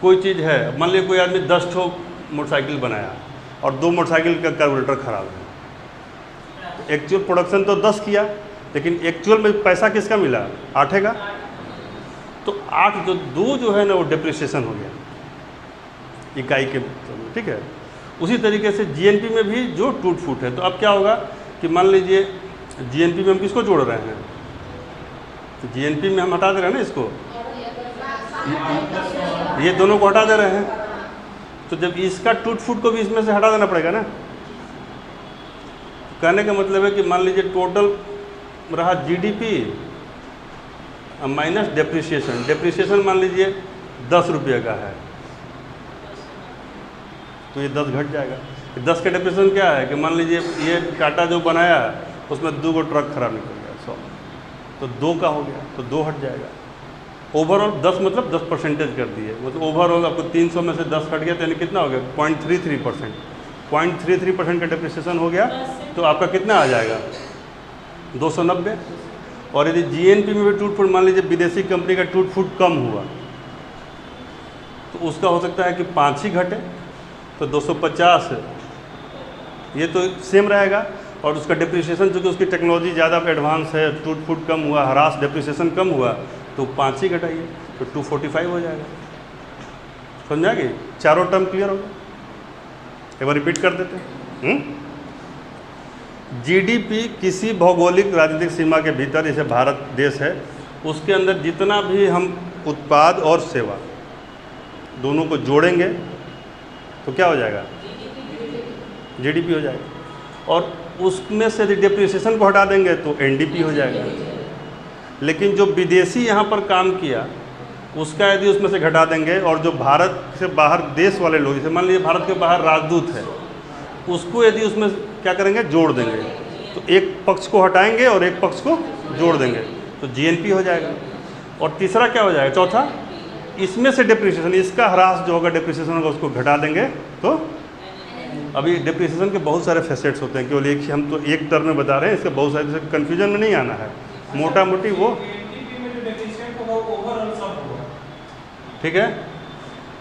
कोई चीज़ है, मान लीजिए कोई आदमी 10 ठो मोटरसाइकिल बनाया और 2 मोटरसाइकिल का कार्बोरेटर खराब है। एक्चुअल प्रोडक्शन तो 10 किया, लेकिन एक्चुअल में पैसा किसका मिला? 8 का। तो 8 जो 2 जो है ना, वो डेप्रिसिएशन हो गया इकाई के। ठीक है। उसी तरीके से जीएनपी में भी जो टूट फूट है, तो अब क्या होगा कि मान लीजिए जीएनपी में हम किसको जोड़ रहे हैं? तो जीएनपी में हम हटा दे रहे हैं ना इसको, ये दोनों को हटा दे रहे हैं। तो जब इसका टूट फूट को भी इसमें से हटा देना पड़ेगा ना। कहने का मतलब है कि मान लीजिए टोटल रहा जीडीपी माइनस डेप्रिसिएशन। डेप्रिसिएशन मान लीजिए 10 रुपये का है, तो ये 10 घट जाएगा। 10 का डेप्रिसिएशन क्या है कि मान लीजिए ये टाटा जो बनाया उसमें 2 ट्रक खराब निकल गया, 100, तो 2 का हो गया, तो 2 हट जाएगा। ओवरऑल 10 मतलब 10% कर दिए, मतलब ओवरऑल आपको 300 में से 10 हट गया, तो यानी कितना हो गया? 0.33%। 0.33% का डेप्रिसिएशन हो गया, तो आपका कितना आ जाएगा? 290। और यदि जीएनपी में भी टूट फूट, मान लीजिए विदेशी कंपनी का टूट फूट कम हुआ, तो उसका हो सकता है कि 5 ही घटे, तो 250 है, ये तो सेम रहेगा। और उसका डेप्रिसिएशन चूँकि उसकी टेक्नोलॉजी ज़्यादा एडवांस है, टूट फूट कम हुआ, ह्रास डेप्रिसिएशन कम हुआ, तो 5 ही घटाइए, तो 245 हो जाएगा। समझ आ गई? चारों टर्म क्लियर हो गया। एक बार रिपीट कर देते हैं। जीडीपी किसी भौगोलिक राजनीतिक सीमा के भीतर, जैसे भारत देश है, उसके अंदर जितना भी हम उत्पाद और सेवा दोनों को जोड़ेंगे तो क्या हो जाएगा? जीडीपी हो जाएगा। और उसमें से यदि डेप्रिसिएशन को हटा देंगे तो एनडीपी हो जाएगा। लेकिन जो विदेशी यहाँ पर काम किया उसका यदि उसमें से घटा देंगे, और जो भारत से बाहर देश वाले लोग, जैसे मान लीजिए भारत के बाहर राजदूत है, उसको यदि उसमें क्या करेंगे? जोड़ देंगे। तो एक पक्ष को हटाएंगे और एक पक्ष को जोड़ देंगे, तो जीएनपी हो जाएगा। और तीसरा क्या हो जाएगा? चौथा, इसमें से डेप्रिसिएशन, इसका ह्रास जो होगा डेप्रिसिएशन होगा, उसको घटा देंगे तो अभी डेप्रिसिएशन के बहुत सारे फैसेट्स होते हैं, केवल एक हम तो एक टर्म में बता रहे हैं, इसके बहुत सारे, कन्फ्यूजन में नहीं आना है, मोटा मोटी वो। ठीक है।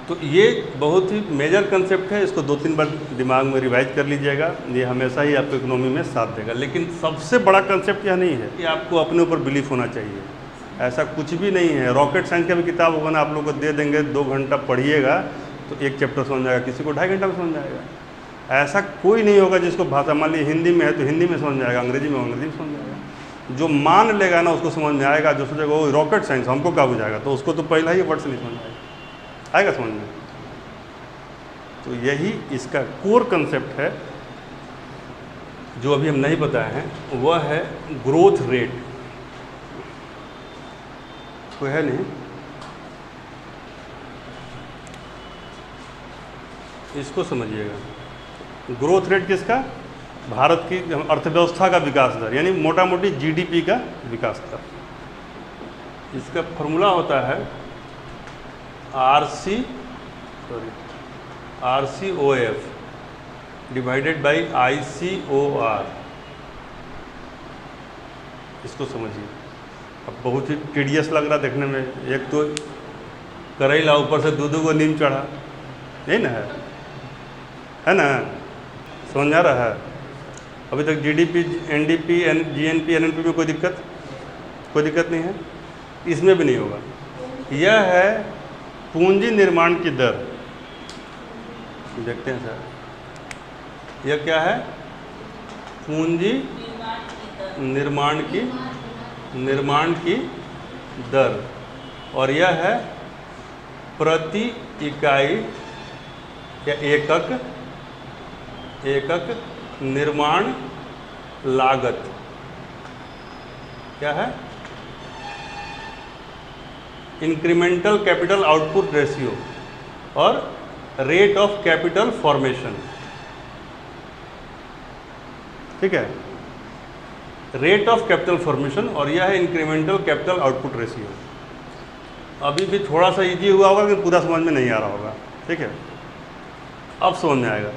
तो ये बहुत ही मेजर कंसेप्ट है, इसको 2-3 बार दिमाग में रिवाइज कर लीजिएगा, ये हमेशा ही आपको इकोनॉमी में साथ देगा। लेकिन सबसे बड़ा कंसेप्ट यह नहीं है कि आपको अपने ऊपर बिलीफ होना चाहिए, ऐसा कुछ भी नहीं है। रॉकेट साइंस का भी किताब होगा ना, आप लोग को दे देंगे, 2 घंटा पढ़िएगा तो 1 चैप्टर समझ जाएगा, किसी को 2.5 घंटा में समझ जाएगा। ऐसा कोई नहीं होगा जिसको भाषा, मान लीजिए हिंदी में है तो हिंदी में समझ जाएगा, अंग्रेजी में अंग्रेजी में समझ जाएगा। जो मान लेगा ना उसको समझ में आएगा, जो सोचेगा वो रॉकेट साइंस हमको क्या बुझाएगा, तो उसको तो पहला ही वर्ड से नहीं समझ आएगा, आएगा समझ में। तो यही इसका कोर कंसेप्ट है जो अभी हम नहीं बताए हैं, वह है ग्रोथ रेट। कोई है नहीं, इसको समझिएगा। ग्रोथ रेट किसका? भारत की अर्थव्यवस्था का विकास दर, यानी मोटा मोटी जीडीपी का विकास दर। इसका फॉर्मूला होता है RCOF डिवाइडेड बाई ICOR। इसको समझिए। अब बहुत ही टीडियस लग रहा देखने में, एक तो करेला ऊपर से दूध को नीम चढ़ा, यही ना है ना? समझ आ रहा है? अभी तक जीडीपी, एनडीपी, जीएनपी, एनएनपी में कोई दिक्कत नहीं है, इसमें भी नहीं होगा। यह है पूंजी निर्माण की दर। देखते हैं सर, यह क्या है? पूंजी निर्माण की दर, और यह है प्रति इकाई या एकक निर्माण लागत। क्या है? इंक्रीमेंटल कैपिटल आउटपुट रेशियो और रेट ऑफ कैपिटल फॉर्मेशन। ठीक है, रेट ऑफ कैपिटल फॉर्मेशन, और यह है इंक्रीमेंटल कैपिटल आउटपुट रेशियो। अभी भी थोड़ा सा इजी हुआ होगा लेकिन पूरा समझ में नहीं आ रहा होगा। ठीक है, अब समझ में आएगा।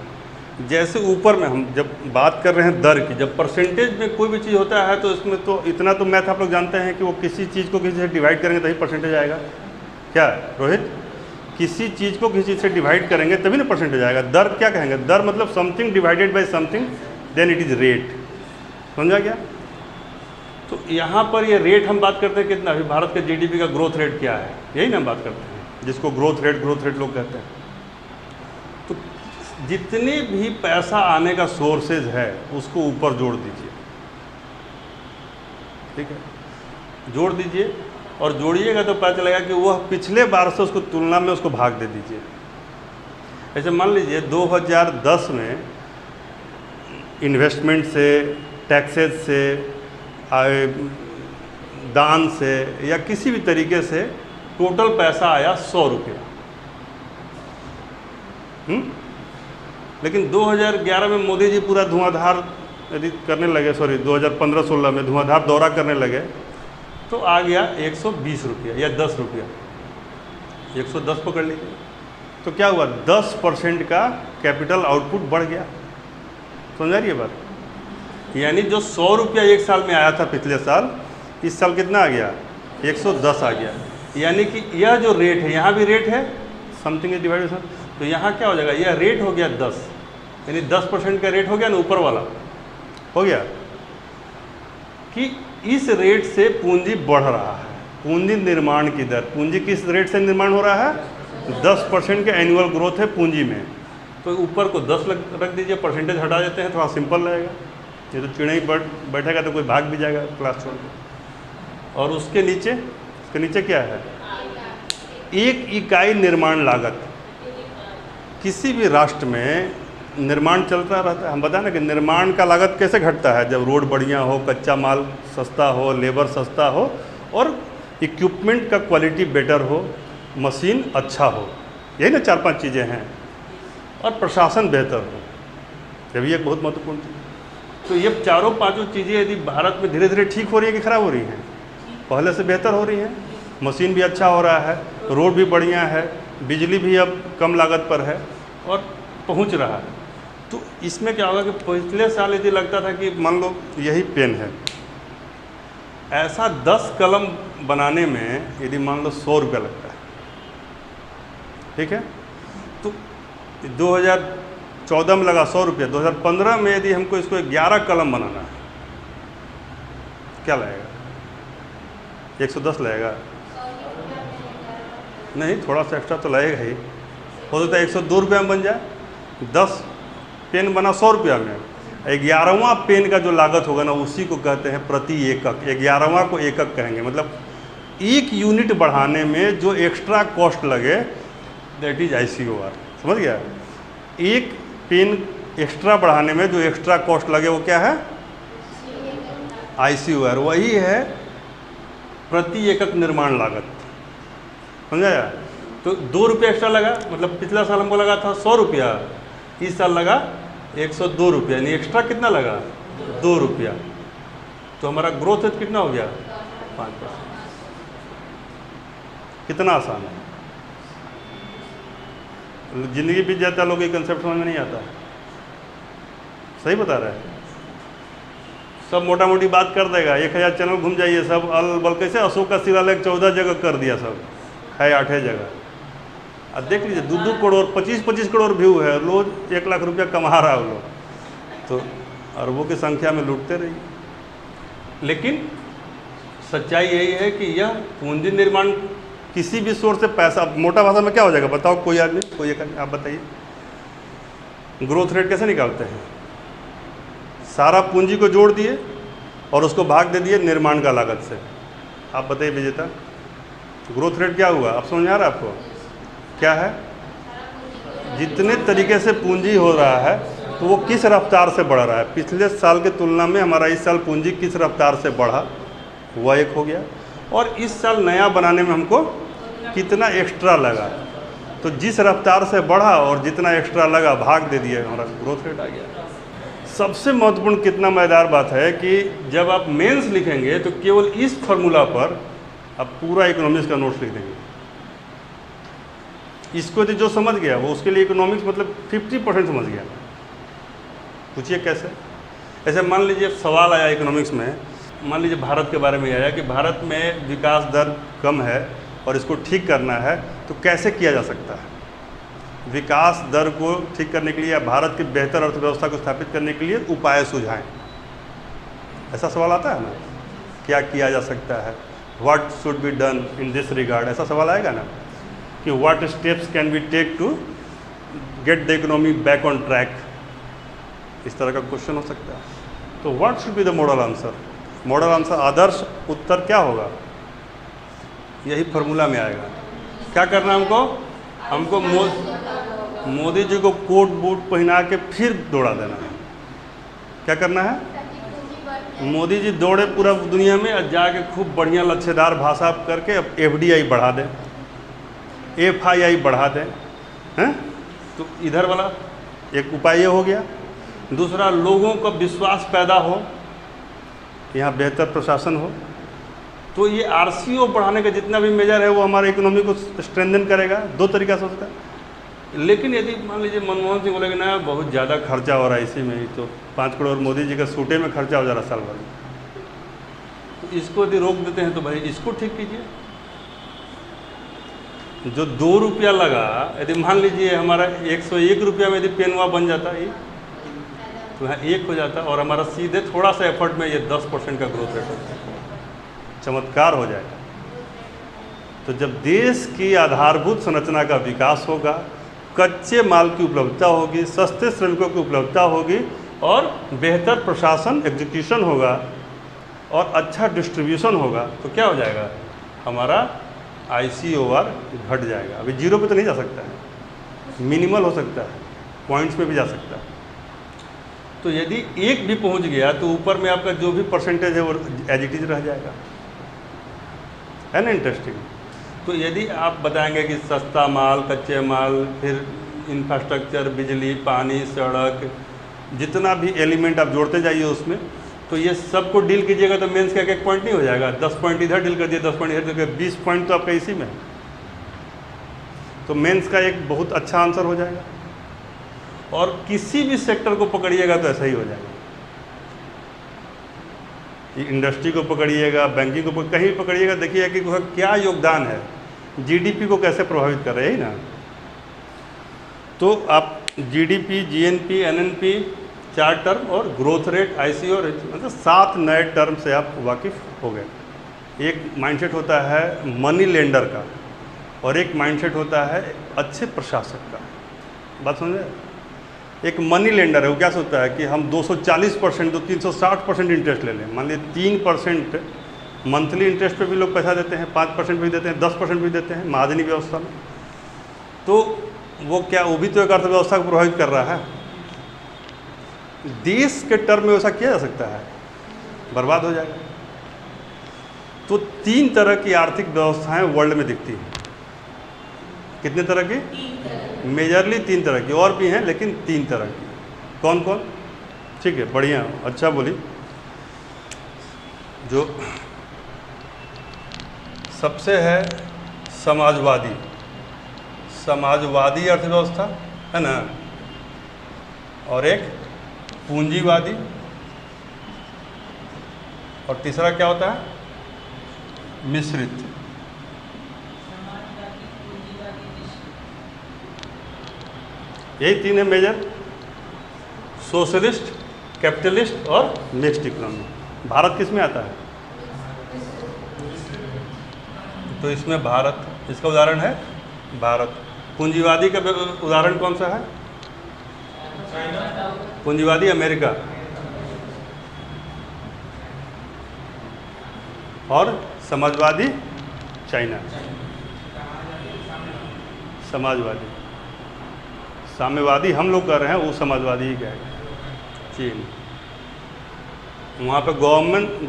जैसे ऊपर में हम जब बात कर रहे हैं दर की, जब परसेंटेज में कोई भी चीज़ होता है तो इसमें तो इतना तो मैथ आप लोग जानते हैं कि वो किसी चीज़ को किसी से डिवाइड करेंगे तभी परसेंटेज आएगा। क्या रोहित? किसी चीज़ को किसी से डिवाइड करेंगे तभी ना परसेंटेज आएगा। दर क्या कहेंगे? दर मतलब something divided by something, then it is rate. समझा गया? तो यहाँ पर ये रेट हम बात करते हैं कितना, अभी भारत के जीडीपी का ग्रोथ रेट क्या है, यही ना हम बात करते हैं, जिसको ग्रोथ रेट लोग कहते हैं। तो जितने भी पैसा आने का सोर्सेज है उसको ऊपर जोड़ दीजिए। ठीक है, जोड़ दीजिए, और जोड़िएगा तो पता चलेगा कि वह पिछले बार से उसको तुलना में उसको भाग दे दीजिए। ऐसे मान लीजिए 2010 में इन्वेस्टमेंट से, टैक्सेज से, दान से या किसी भी तरीके से टोटल पैसा आया 100 रुपया। लेकिन 2011 में मोदी जी पूरा धुआंधार यदि करने लगे, 2015-16 में धुआंधार दौरा करने लगे, तो आ गया 120 रुपया या 10 रुपया, 110 पकड़ लीजिए। तो क्या हुआ? 10% का कैपिटल आउटपुट बढ़ गया। समझ आ रही है बात? यानी जो 100 रुपया एक साल में आया था पिछले साल, इस साल कितना आ गया? 110 आ गया। यानी कि यह जो रेट है, यहाँ भी रेट है, समथिंग इज डिवाइडेड, तो यहाँ क्या हो जाएगा? यह रेट हो गया 10, यानी 10% का रेट हो गया ना, ऊपर वाला हो गया कि इस रेट से पूंजी बढ़ रहा है। पूंजी निर्माण की दर, पूंजी किस रेट से निर्माण हो रहा है? 10% के एनुअल ग्रोथ है पूंजी में। तो ऊपर को 10 रख दीजिए, परसेंटेज हटा देते हैं, थोड़ा सिंपल रहेगा। ये तो चिड़ै बैठेगा तो कोई भाग भी जाएगा क्लास छोड़ के। और उसके नीचे क्या है? एक इकाई निर्माण लागत। किसी भी राष्ट्र में निर्माण चलता रहता है। हम बताएं ना कि निर्माण का लागत कैसे घटता है? जब रोड बढ़िया हो, कच्चा माल सस्ता हो, लेबर सस्ता हो, और इक्विपमेंट का क्वालिटी बेटर हो, मशीन अच्छा हो, यही ना 4-5 चीज़ें हैं, और प्रशासन बेहतर हो, ये भी एक बहुत महत्वपूर्ण चीज़। तो ये चारों पांचों चीज़ें यदि भारत में धीरे धीरे ठीक हो रही है कि खराब हो रही हैं? पहले से बेहतर हो रही हैं। मशीन भी अच्छा हो रहा है, रोड भी बढ़िया है, बिजली भी अब कम लागत पर है और पहुंच रहा है। तो इसमें क्या होगा कि पिछले साल यदि लगता था कि मान लो यही पेन है, ऐसा 10 कलम बनाने में यदि मान लो 100 रुपया लगता है, ठीक है, तो 2014 में लगा 100 रुपया, 2015 में यदि हमको इसको 11 कलम बनाना है, क्या लगेगा? 110 लगेगा? नहीं, थोड़ा सा एक्स्ट्रा तो लगेगा ही। हो सकता है 102 रुपया में बन जाए। 10 पेन बना 100 रुपया में, 11वां पेन का जो लागत होगा ना, उसी को कहते हैं प्रति एकक। 11वां को एकक कहेंगे, मतलब 1 यूनिट बढ़ाने में जो एक्स्ट्रा कॉस्ट लगे, दैट इज ICOR। समझ गया? एक पेन एक्स्ट्रा बढ़ाने में जो एक्स्ट्रा कॉस्ट लगे वो क्या है? ICOR। वही है प्रति एकक निर्माण लागत। समझाया? तो 2 रुपये एक्स्ट्रा लगा, मतलब पिछला साल हमको लगा था 100 रुपया, इस साल लगा 102 रुपया, यानी एक्स्ट्रा कितना लगा? 2 रुपया। तो हमारा ग्रोथ रेट कितना हो गया? 5%। कितना आसान है। जिंदगी बीत जाता, लोग ये कंसेप्ट समझ में नहीं आता। सही बता रहा है। सब मोटा मोटी बात कर देगा, 1000 चैनल घूम जाइए, सब अल बल कैसे अशोक का शिलालेख 14 जगह कर दिया, सब है 8 जगह। अब देख लीजिए 2-2 करोड़ 25-25 करोड़ व्यू है, रोज 1 लाख रुपया कमा रहा है लोग, तो अरबों की संख्या में लूटते रहिए। लेकिन सच्चाई यही है कि यह पूंजी निर्माण किसी भी सोर्स से पैसा, मोटा भाषा में क्या हो जाएगा बताओ? कोई आदमी, कोई एक आदमी, आप बताइए ग्रोथ रेट कैसे निकालते हैं? सारा पूंजी को जोड़ दिए और उसको भाग दे दिए निर्माण का लागत से। आप बताइए विजेता, ग्रोथ रेट क्या हुआ? आप समझ आ रहा है आपको? क्या है? जितने तरीके से पूंजी हो रहा है तो वो किस रफ्तार से बढ़ रहा है। पिछले साल के तुलना में हमारा इस साल पूंजी किस रफ्तार से बढ़ा, वह एक हो गया। और इस साल नया बनाने में हमको कितना एक्स्ट्रा लगा, तो जिस रफ्तार से बढ़ा और जितना एक्स्ट्रा लगा भाग दे दिया, हमारा ग्रोथ रेट आ गया। सबसे महत्वपूर्ण कितना मज़ेदार बात है कि जब आप मेंस लिखेंगे तो केवल इस फार्मूला पर आप पूरा इकोनॉमिक्स का नोट्स लिख देंगे। इसको जो समझ गया वो उसके लिए इकोनॉमिक्स मतलब 50% समझ गया। पूछिए कैसे? ऐसे मान लीजिए सवाल आया इकोनॉमिक्स में, मान लीजिए भारत के बारे में आया कि भारत में विकास दर कम है और इसको ठीक करना है, तो कैसे किया जा सकता है? विकास दर को ठीक करने के लिए या भारत की बेहतर अर्थव्यवस्था को स्थापित करने के लिए उपाय सुझाएं। ऐसा सवाल आता है ना, क्या किया जा सकता है? What should be done in this regard, ऐसा सवाल आएगा ना कि what steps can be take to get the economy back on track. इस तरह का क्वेश्चन हो सकता है। तो what should be the model answer? Model answer, आदर्श उत्तर क्या होगा? यही फार्मूला में आएगा। क्या करना है हमको? हमको मोदी जी को कोट बूट पहना के फिर दौड़ा देना है। क्या करना है? मोदी जी दौड़े पूरा दुनिया में और जाके खूब बढ़िया लच्छेदार भाषा करके अब FDI बढ़ा दें, FII बढ़ा दें, हैं? तो इधर वाला एक उपाय ये हो गया। दूसरा, लोगों का विश्वास पैदा हो, यहाँ बेहतर प्रशासन हो। तो ये RCO बढ़ाने का जितना भी मेजर है वो हमारे इकोनॉमी को स्ट्रेंथन करेगा। 2 तरीका से होता है। लेकिन यदि मान लीजिए मनमोहन सिंह बोलेगा ना बहुत ज़्यादा खर्चा हो रहा है इसी में ही, तो 5 करोड़ मोदी जी का सूटे में खर्चा हो जा रहा साल भर, तो इसको यदि रोक देते हैं तो भाई इसको ठीक कीजिए। जो 2 रुपया लगा, यदि मान लीजिए हमारा 101 रुपया में यदि पेनवा बन जाता ये, तो यहाँ 1 हो जाता और हमारा सीधे थोड़ा सा एफर्ट में ये 10% का ग्रोथ रेट होता है। चमत्कार हो जाएगा। तो जब देश की आधारभूत संरचना का विकास होगा, कच्चे माल की उपलब्धता होगी, सस्ते श्रमिकों की उपलब्धता होगी और बेहतर प्रशासन एग्जीक्यूशन होगा और अच्छा डिस्ट्रीब्यूशन होगा, तो क्या हो जाएगा? हमारा ICOR घट जाएगा। अभी 0 पे तो नहीं जा सकता है, मिनिमल हो सकता है, पॉइंट्स पे भी जा सकता है। तो यदि 1 भी पहुंच गया तो ऊपर में आपका जो भी परसेंटेज है वो एज इट इज रह जाएगा। है ना इंटरेस्टिंग? तो यदि आप बताएंगे कि सस्ता माल, कच्चे माल, फिर इंफ्रास्ट्रक्चर, बिजली, पानी, सड़क, जितना भी एलिमेंट आप जोड़ते जाइए उसमें, तो ये सबको डील कीजिएगा तो मेंस का एक पॉइंट नहीं हो जाएगा। 10 पॉइंट इधर डील कर दिए, 10 पॉइंट इधर डील कर दिए, 20 पॉइंट तो आपका इसी में है। तो मेंस का एक बहुत अच्छा आंसर हो जाएगा। और किसी भी सेक्टर को पकड़िएगा तो ऐसा ही हो जाएगा। इंडस्ट्री को पकड़िएगा, बैंकिंग को कहीं पकड़िएगा, देखिए कि क्या योगदान है, GDP को कैसे प्रभावित कर रहे हैं ना। तो आप GDP, GNP, NNP 4 टर्म और ग्रोथ रेट, ICOR, मतलब 7 नए टर्म से आप वाकिफ हो गए। एक माइंडसेट होता है मनी लेंडर का और एक माइंडसेट होता है अच्छे प्रशासक का। बात समझे? एक मनी लेंडर है, वो क्या सोचता है कि हम 240% तो 360% इंटरेस्ट ले लें। मान लीजिए 3% मंथली इंटरेस्ट पे भी लोग पैसा देते हैं, 5% भी देते हैं, 10% भी देते हैं महाजनी व्यवस्था में। तो वो क्या, वो भी तो एक अर्थव्यवस्था को प्रभावित कर रहा है। देश के टर्म में ऐसा किया जा सकता है? बर्बाद हो जाएगा। तो 3 तरह की आर्थिक व्यवस्थाएं वर्ल्ड में दिखती हैं। कितने तरह की? मेजरली 3 तरह की, और भी हैं लेकिन 3 तरह की। कौन कौन? ठीक है, बढ़िया, अच्छा बोली। जो सबसे है समाजवादी अर्थव्यवस्था, है ना, और एक पूंजीवादी, और तीसरा क्या होता है? मिश्रित। यही 3 है मेजर, सोशलिस्ट, कैपिटलिस्ट और मिक्स्ड इकोनॉमी। भारत किस में आता है? तो इसमें भारत, इसका उदाहरण है भारत। पूंजीवादी का उदाहरण कौन सा है? पूंजीवादी अमेरिका, और समाजवादी चाइना। समाजवादी, साम्यवादी हम लोग कर रहे हैं, वो समाजवादी ही कहेगा, चीन। वहाँ पे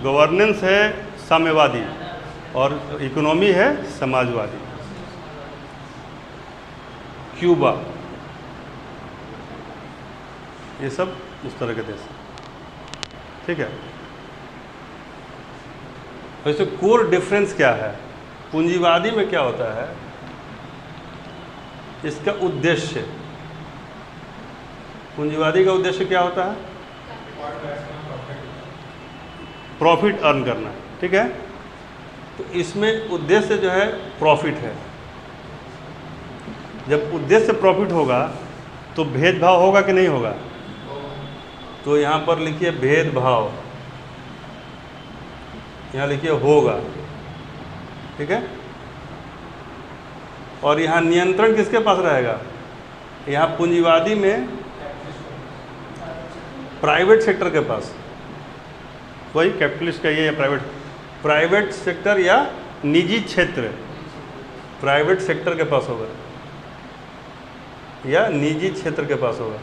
गवर्नेंस है साम्यवादी, और इकोनॉमी है समाजवादी। क्यूबा, ये सब उस तरह के देश, ठीक है। वैसे कोर डिफरेंस क्या है? पूंजीवादी में क्या होता है? इसका उद्देश्य, पूंजीवादी का उद्देश्य क्या होता है? प्रॉफिट अर्न करना, ठीक है। तो इसमें उद्देश्य जो है प्रॉफिट है। जब उद्देश्य प्रॉफिट होगा तो भेदभाव होगा कि नहीं होगा? तो यहाँ पर लिखिए भेदभाव, यहाँ लिखिए होगा, ठीक है। और यहाँ नियंत्रण किसके पास रहेगा? यहाँ पूंजीवादी में प्राइवेट सेक्टर के पास, वही कैपिटलिस्ट का ये प्राइवेट सेक्टर या निजी क्षेत्र, प्राइवेट सेक्टर के पास होगा या निजी क्षेत्र के पास होगा।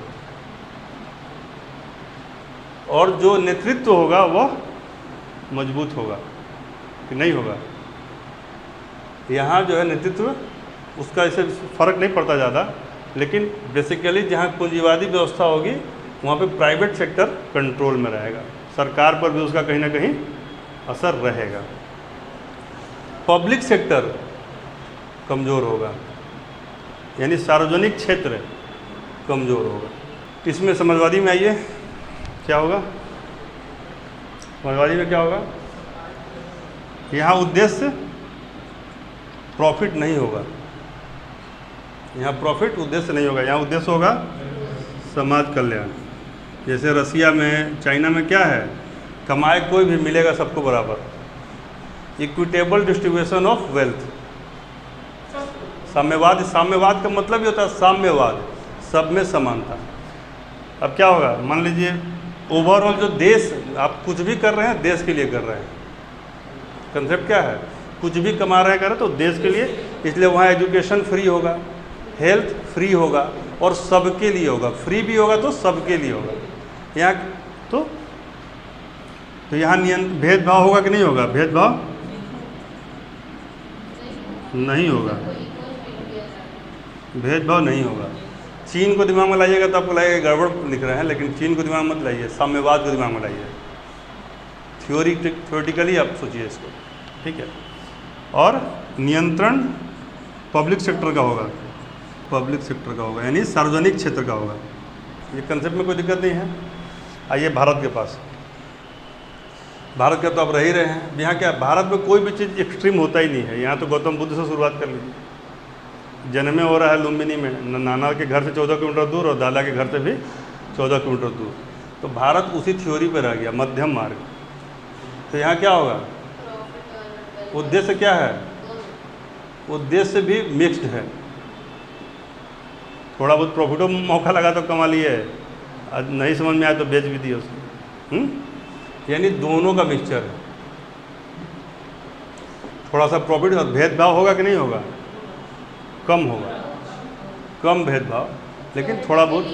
और जो नेतृत्व होगा वह मजबूत होगा कि नहीं होगा? यहाँ जो है नेतृत्व, उसका इससे फर्क नहीं पड़ता ज़्यादा, लेकिन बेसिकली जहाँ पूंजीवादी व्यवस्था होगी वहाँ पे प्राइवेट सेक्टर कंट्रोल में रहेगा, सरकार पर भी उसका कहीं ना कहीं असर रहेगा। पब्लिक सेक्टर कमज़ोर होगा, यानी सार्वजनिक क्षेत्र कमज़ोर होगा। इसमें समाजवादी में आइए, क्या होगा? समाजवादी में क्या होगा? यहाँ उद्देश्य प्रॉफिट नहीं होगा, यहाँ प्रॉफिट उद्देश्य नहीं होगा, यहाँ उद्देश्य होगा समाज कल्याण। जैसे रसिया में, चाइना में क्या है? कमाए कोई भी, मिलेगा सबको बराबर। Equitable distribution of wealth. साम्यवाद का मतलब ही होता है साम्यवाद, सब में समानता। अब क्या होगा? मान लीजिए ओवरऑल जो देश, आप कुछ भी कर रहे हैं देश के लिए कर रहे हैं। कंसेप्ट क्या है? कुछ भी कमा रहे हैं तो देश के लिए, इसलिए वहाँ एजुकेशन फ्री होगा, हेल्थ फ्री होगा और सबके लिए होगा। फ्री भी होगा तो सबके लिए होगा। यहाँ तो यहाँ भेदभाव होगा कि नहीं होगा? भेदभाव नहीं होगा, भेदभाव नहीं होगा। चीन को दिमाग में लाइएगा तो आपको लगेगा गड़बड़ लिख रहे हैं, लेकिन चीन को दिमाग मत लाइए, साम्यवाद को दिमाग में लाइए। थ्योरेटिकली आप सोचिए इसको, ठीक है। और नियंत्रण पब्लिक सेक्टर का होगा, पब्लिक सेक्टर का होगा, यानी सार्वजनिक क्षेत्र का होगा। ये कंसेप्ट में कोई दिक्कत नहीं है। आइए भारत के पास, भारत का तो आप रह ही रहे हैं। यहाँ क्या, भारत में कोई भी चीज़ एक्सट्रीम होता ही नहीं है। यहाँ तो गौतम बुद्ध से शुरुआत कर लीजिए, जन्मे हो रहा है लुम्बिनी में, नाना के घर से 14 किलोमीटर दूर और दादा के घर से भी 14 किलोमीटर दूर। तो भारत उसी थ्योरी पर रह गया, मध्यम मार्ग। तो यहाँ क्या होगा? उद्देश्य क्या है? उद्देश्य भी मिक्स्ड है, थोड़ा बहुत प्रॉफिटो मौका लगा तो कमा लिए, नहीं समझ में आया तो बेच भी दिए उसको। यानी दोनों का मिक्सचर है। थोड़ा सा प्रॉफिट और भेदभाव होगा कि नहीं होगा? कम होगा, कम भेदभाव, लेकिन थोड़ा बहुत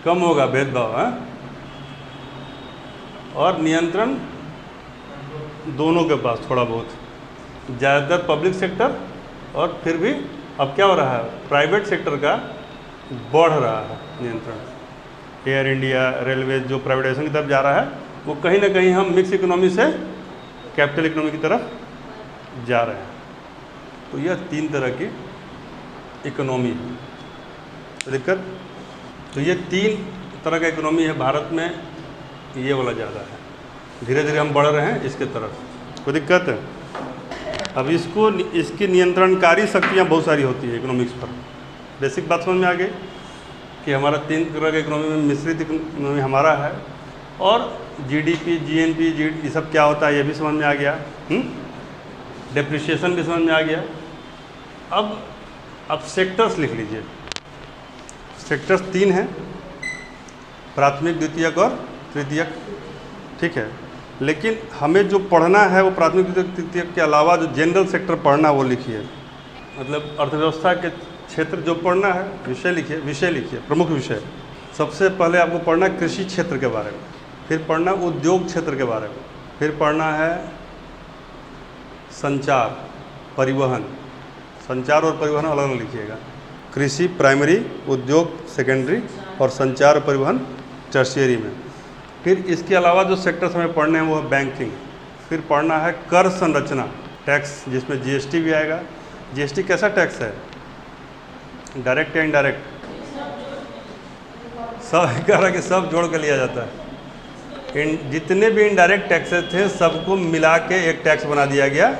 कम होगा भेदभाव है। और नियंत्रण दोनों के पास थोड़ा बहुत, ज़्यादातर पब्लिक सेक्टर, और फिर भी अब क्या हो रहा है, प्राइवेट सेक्टर का बढ़ रहा है नियंत्रण। एयर इंडिया, रेलवे जो प्राइवेटाइजेशन की तरफ जा रहा है, वो कहीं ना कहीं हम मिक्स इकोनॉमी से कैपिटल इकोनॉमी की तरफ जा रहे हैं। तो यह 3 तरह की इकोनॉमी है। तो दिक्कत, तो ये 3 तरह का इकोनॉमी है भारत में, ये वाला ज़्यादा है। धीरे धीरे हम बढ़ रहे हैं इसके तरफ, कोई दिक्कत है? अब इसकी नियंत्रणकारी शक्तियाँ बहुत सारी होती है इकोनॉमिक्स पर। बेसिक बात समझ में आ गई कि हमारा 3 तरह का इकोनॉमी में मिश्रित इकोनॉमी हमारा है, और जीडीपी, जीएनपी, ये सब क्या होता है ये भी समझ में आ गया, डेप्रिसिएशन भी समझ में आ गया। अब सेक्टर्स लिख लीजिए। सेक्टर्स 3 हैं, प्राथमिक, द्वितीयक और तृतीयक, ठीक है। लेकिन हमें जो पढ़ना है वो प्राथमिक, द्वितीयक, तृतीयक के अलावा जो जनरल सेक्टर पढ़ना है वो लिखिए। मतलब अर्थव्यवस्था के क्षेत्र जो पढ़ना है, विषय लिखिए, प्रमुख विषय। सबसे पहले आपको पढ़ना है कृषि क्षेत्र के बारे में, फिर पढ़ना उद्योग क्षेत्र के बारे में, फिर पढ़ना है संचार, परिवहन। संचार और परिवहन अलग अलग लिखिएगा। कृषि प्राइमरी, उद्योग सेकेंडरी, और संचार और परिवहन टर्शियरी में। फिर इसके अलावा जो सेक्टर्स हमें पढ़ने हैं वो है बैंकिंग। फिर पढ़ना है कर संरचना, टैक्स, जिसमें जीएसटी भी आएगा। जीएसटी कैसा टैक्स है, डायरेक्ट या इनडायरेक्ट? सब कह रहा कि सब जोड़ कर लिया जाता है। जितने भी इनडायरेक्ट टैक्सेस थे सबको मिला के एक टैक्स बना दिया गया,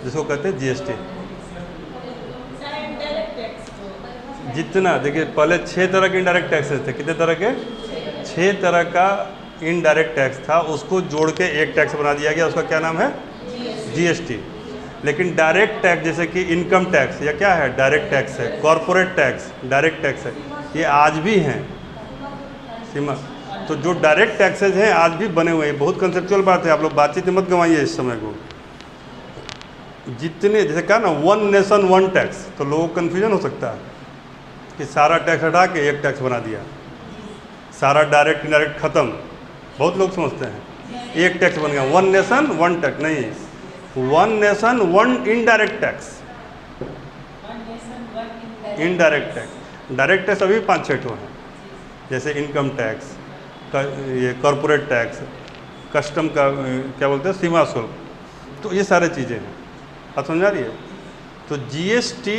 जिसको कहते हैं जीएसटी। जितना, देखिए पहले 6 तरह के इनडायरेक्ट टैक्सेस थे। कितने तरह के? 6 तरह का इनडायरेक्ट टैक्स था, उसको जोड़ के एक टैक्स बना दिया गया, उसका क्या नाम है? जीएसटी। लेकिन डायरेक्ट टैक्स जैसे कि इनकम टैक्स, या क्या है, डायरेक्ट टैक्स है, कॉरपोरेट टैक्स डायरेक्ट टैक्स है, ये आज भी हैं सीमा। तो जो डायरेक्ट टैक्सेज हैं आज भी बने हुए हैं। बहुत कंसेप्चुअल बात है, आप लोग बातचीत मत गंवाइए इस समय को। जितने, जैसे कहा ना 1 नेशन 1 टैक्स, तो लोगों को कन्फ्यूजन हो सकता है कि सारा टैक्स हटा के एक टैक्स बना दिया, सारा डायरेक्ट इनडायरेक्ट खत्म। बहुत लोग समझते हैं एक टैक्स बन गया, 1 नेशन 1 टैक्स। नहीं, 1 nation 1 indirect tax. Indirect tax, direct tax अभी 5-6 ठो हैं, जैसे इनकम टैक्स, ये कॉरपोरेट टैक्स, कस्टम का क्या बोलते हैं, सीमा शुल्क। तो ये सारे चीज़ें हैं, आप समझ आ रही है? तो जीएसटी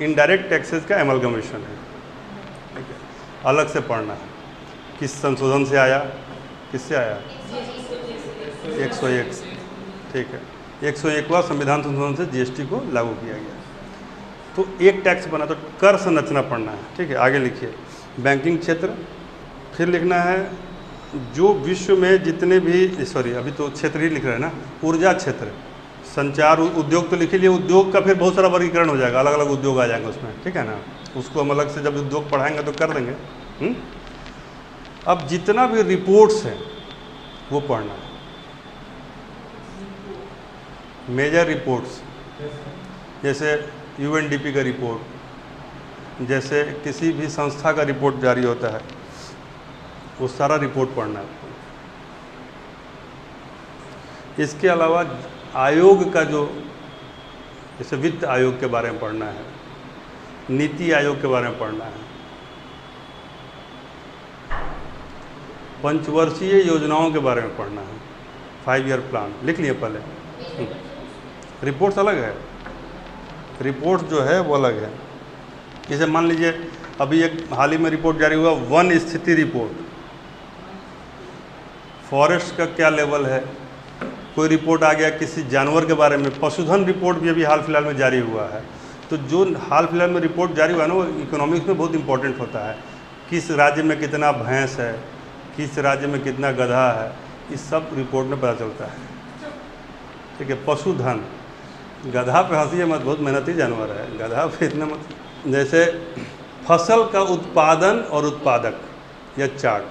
इनडायरेक्ट टैक्सेस का एमलगमेशन है, ठीक है, अलग से पढ़ना है। किस संशोधन से आया, किससे आया? 101, ठीक है, 101वां संविधान संशोधन से जीएसटी को लागू किया गया। तो एक टैक्स बना, तो कर संरचना पढ़ना है, ठीक है। आगे लिखिए बैंकिंग क्षेत्र। फिर लिखना है जो विश्व में जितने भी, सॉरी अभी तो क्षेत्र ही लिख रहे हैं ना, ऊर्जा क्षेत्र, संचार, उद्योग तो लिख लीजिए। उद्योग का फिर बहुत सारा वर्गीकरण हो जाएगा, अलग अलग उद्योग आ जाएंगे उसमें, ठीक है ना। उसको हम अलग से जब उद्योग पढ़ाएंगे तो कर देंगे। अब जितना भी रिपोर्ट्स हैं वो पढ़ना है, मेजर रिपोर्ट्स, जैसे यूएनडीपी का रिपोर्ट, जैसे किसी भी संस्था का रिपोर्ट जारी होता है, वो सारा रिपोर्ट पढ़ना है। इसके अलावा आयोग का जो, जैसे वित्त आयोग के बारे में पढ़ना है, नीति आयोग के बारे में पढ़ना है, पंचवर्षीय योजनाओं के बारे में पढ़ना है, 5 ईयर प्लान लिख लिए पहले। रिपोर्ट्स अलग है, रिपोर्ट जो है वो अलग है। जैसे मान लीजिए अभी एक हाल ही में रिपोर्ट जारी हुआ, वन स्थिति रिपोर्ट, फॉरेस्ट का क्या लेवल है। कोई रिपोर्ट आ गया किसी जानवर के बारे में, पशुधन रिपोर्ट भी अभी हाल फिलहाल में जारी हुआ है। तो जो हाल फिलहाल में रिपोर्ट जारी हुआ है ना, वो इकोनॉमिक्स में बहुत इंपॉर्टेंट होता है। किस राज्य में कितना भैंस है, किस राज्य में कितना गधा है, इस सब रिपोर्ट में पता चलता है, ठीक है। पशुधन, गधा पे हंसी मत, बहुत मेहनती जानवर है गधा पे इतना मत। जैसे फसल का उत्पादन और उत्पादक या चार्ट,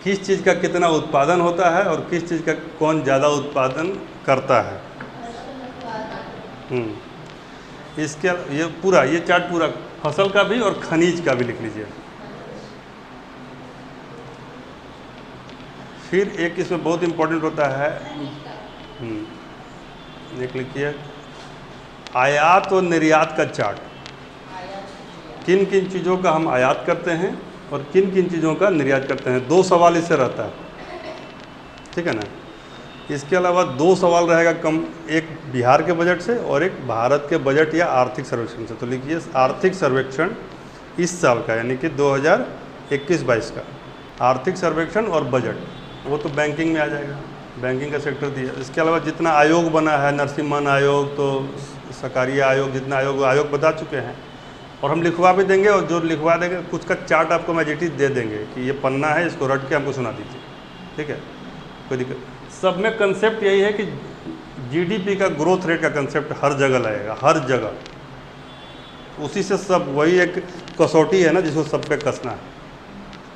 किस चीज़ का कितना उत्पादन होता है और किस चीज़ का कौन ज़्यादा उत्पादन करता है। इसके ये पूरा ये चार्ट पूरा फसल का भी और खनिज का भी लिख लीजिए। फिर एक इसमें बहुत इंपॉर्टेंट होता है, देख लीजिए, आयात और निर्यात का चार्ट। किन किन चीज़ों का हम आयात करते हैं और किन किन चीज़ों का निर्यात करते हैं। 2 सवाल इससे रहता है, ठीक है ना। इसके अलावा 2 सवाल रहेगा कम, एक बिहार के बजट से और एक भारत के बजट या आर्थिक सर्वेक्षण से। तो लिखिए आर्थिक सर्वेक्षण इस साल का, यानी कि 2021-22 का आर्थिक सर्वेक्षण और बजट, वो तो बैंकिंग में आ जाएगा, बैंकिंग का सेक्टर दिया। इसके अलावा जितना आयोग बना है, नरसिम्हन आयोग, तो सकारिया आयोग, जितना आयोग बता चुके हैं, और हम लिखवा भी देंगे, और जो लिखवा देंगे कुछ का चार्ट आपको मैजिटिव दे देंगे कि ये पन्ना है, इसको रट के हमको सुना दीजिए, ठीक है, कोई दिक्कत। सब में कंसेप्ट यही है कि जीडीपी का ग्रोथ रेट का कंसेप्ट हर जगह लगेगा, हर जगह। उसी से सब, वही एक कसौटी है ना जिसको सब पे कसना है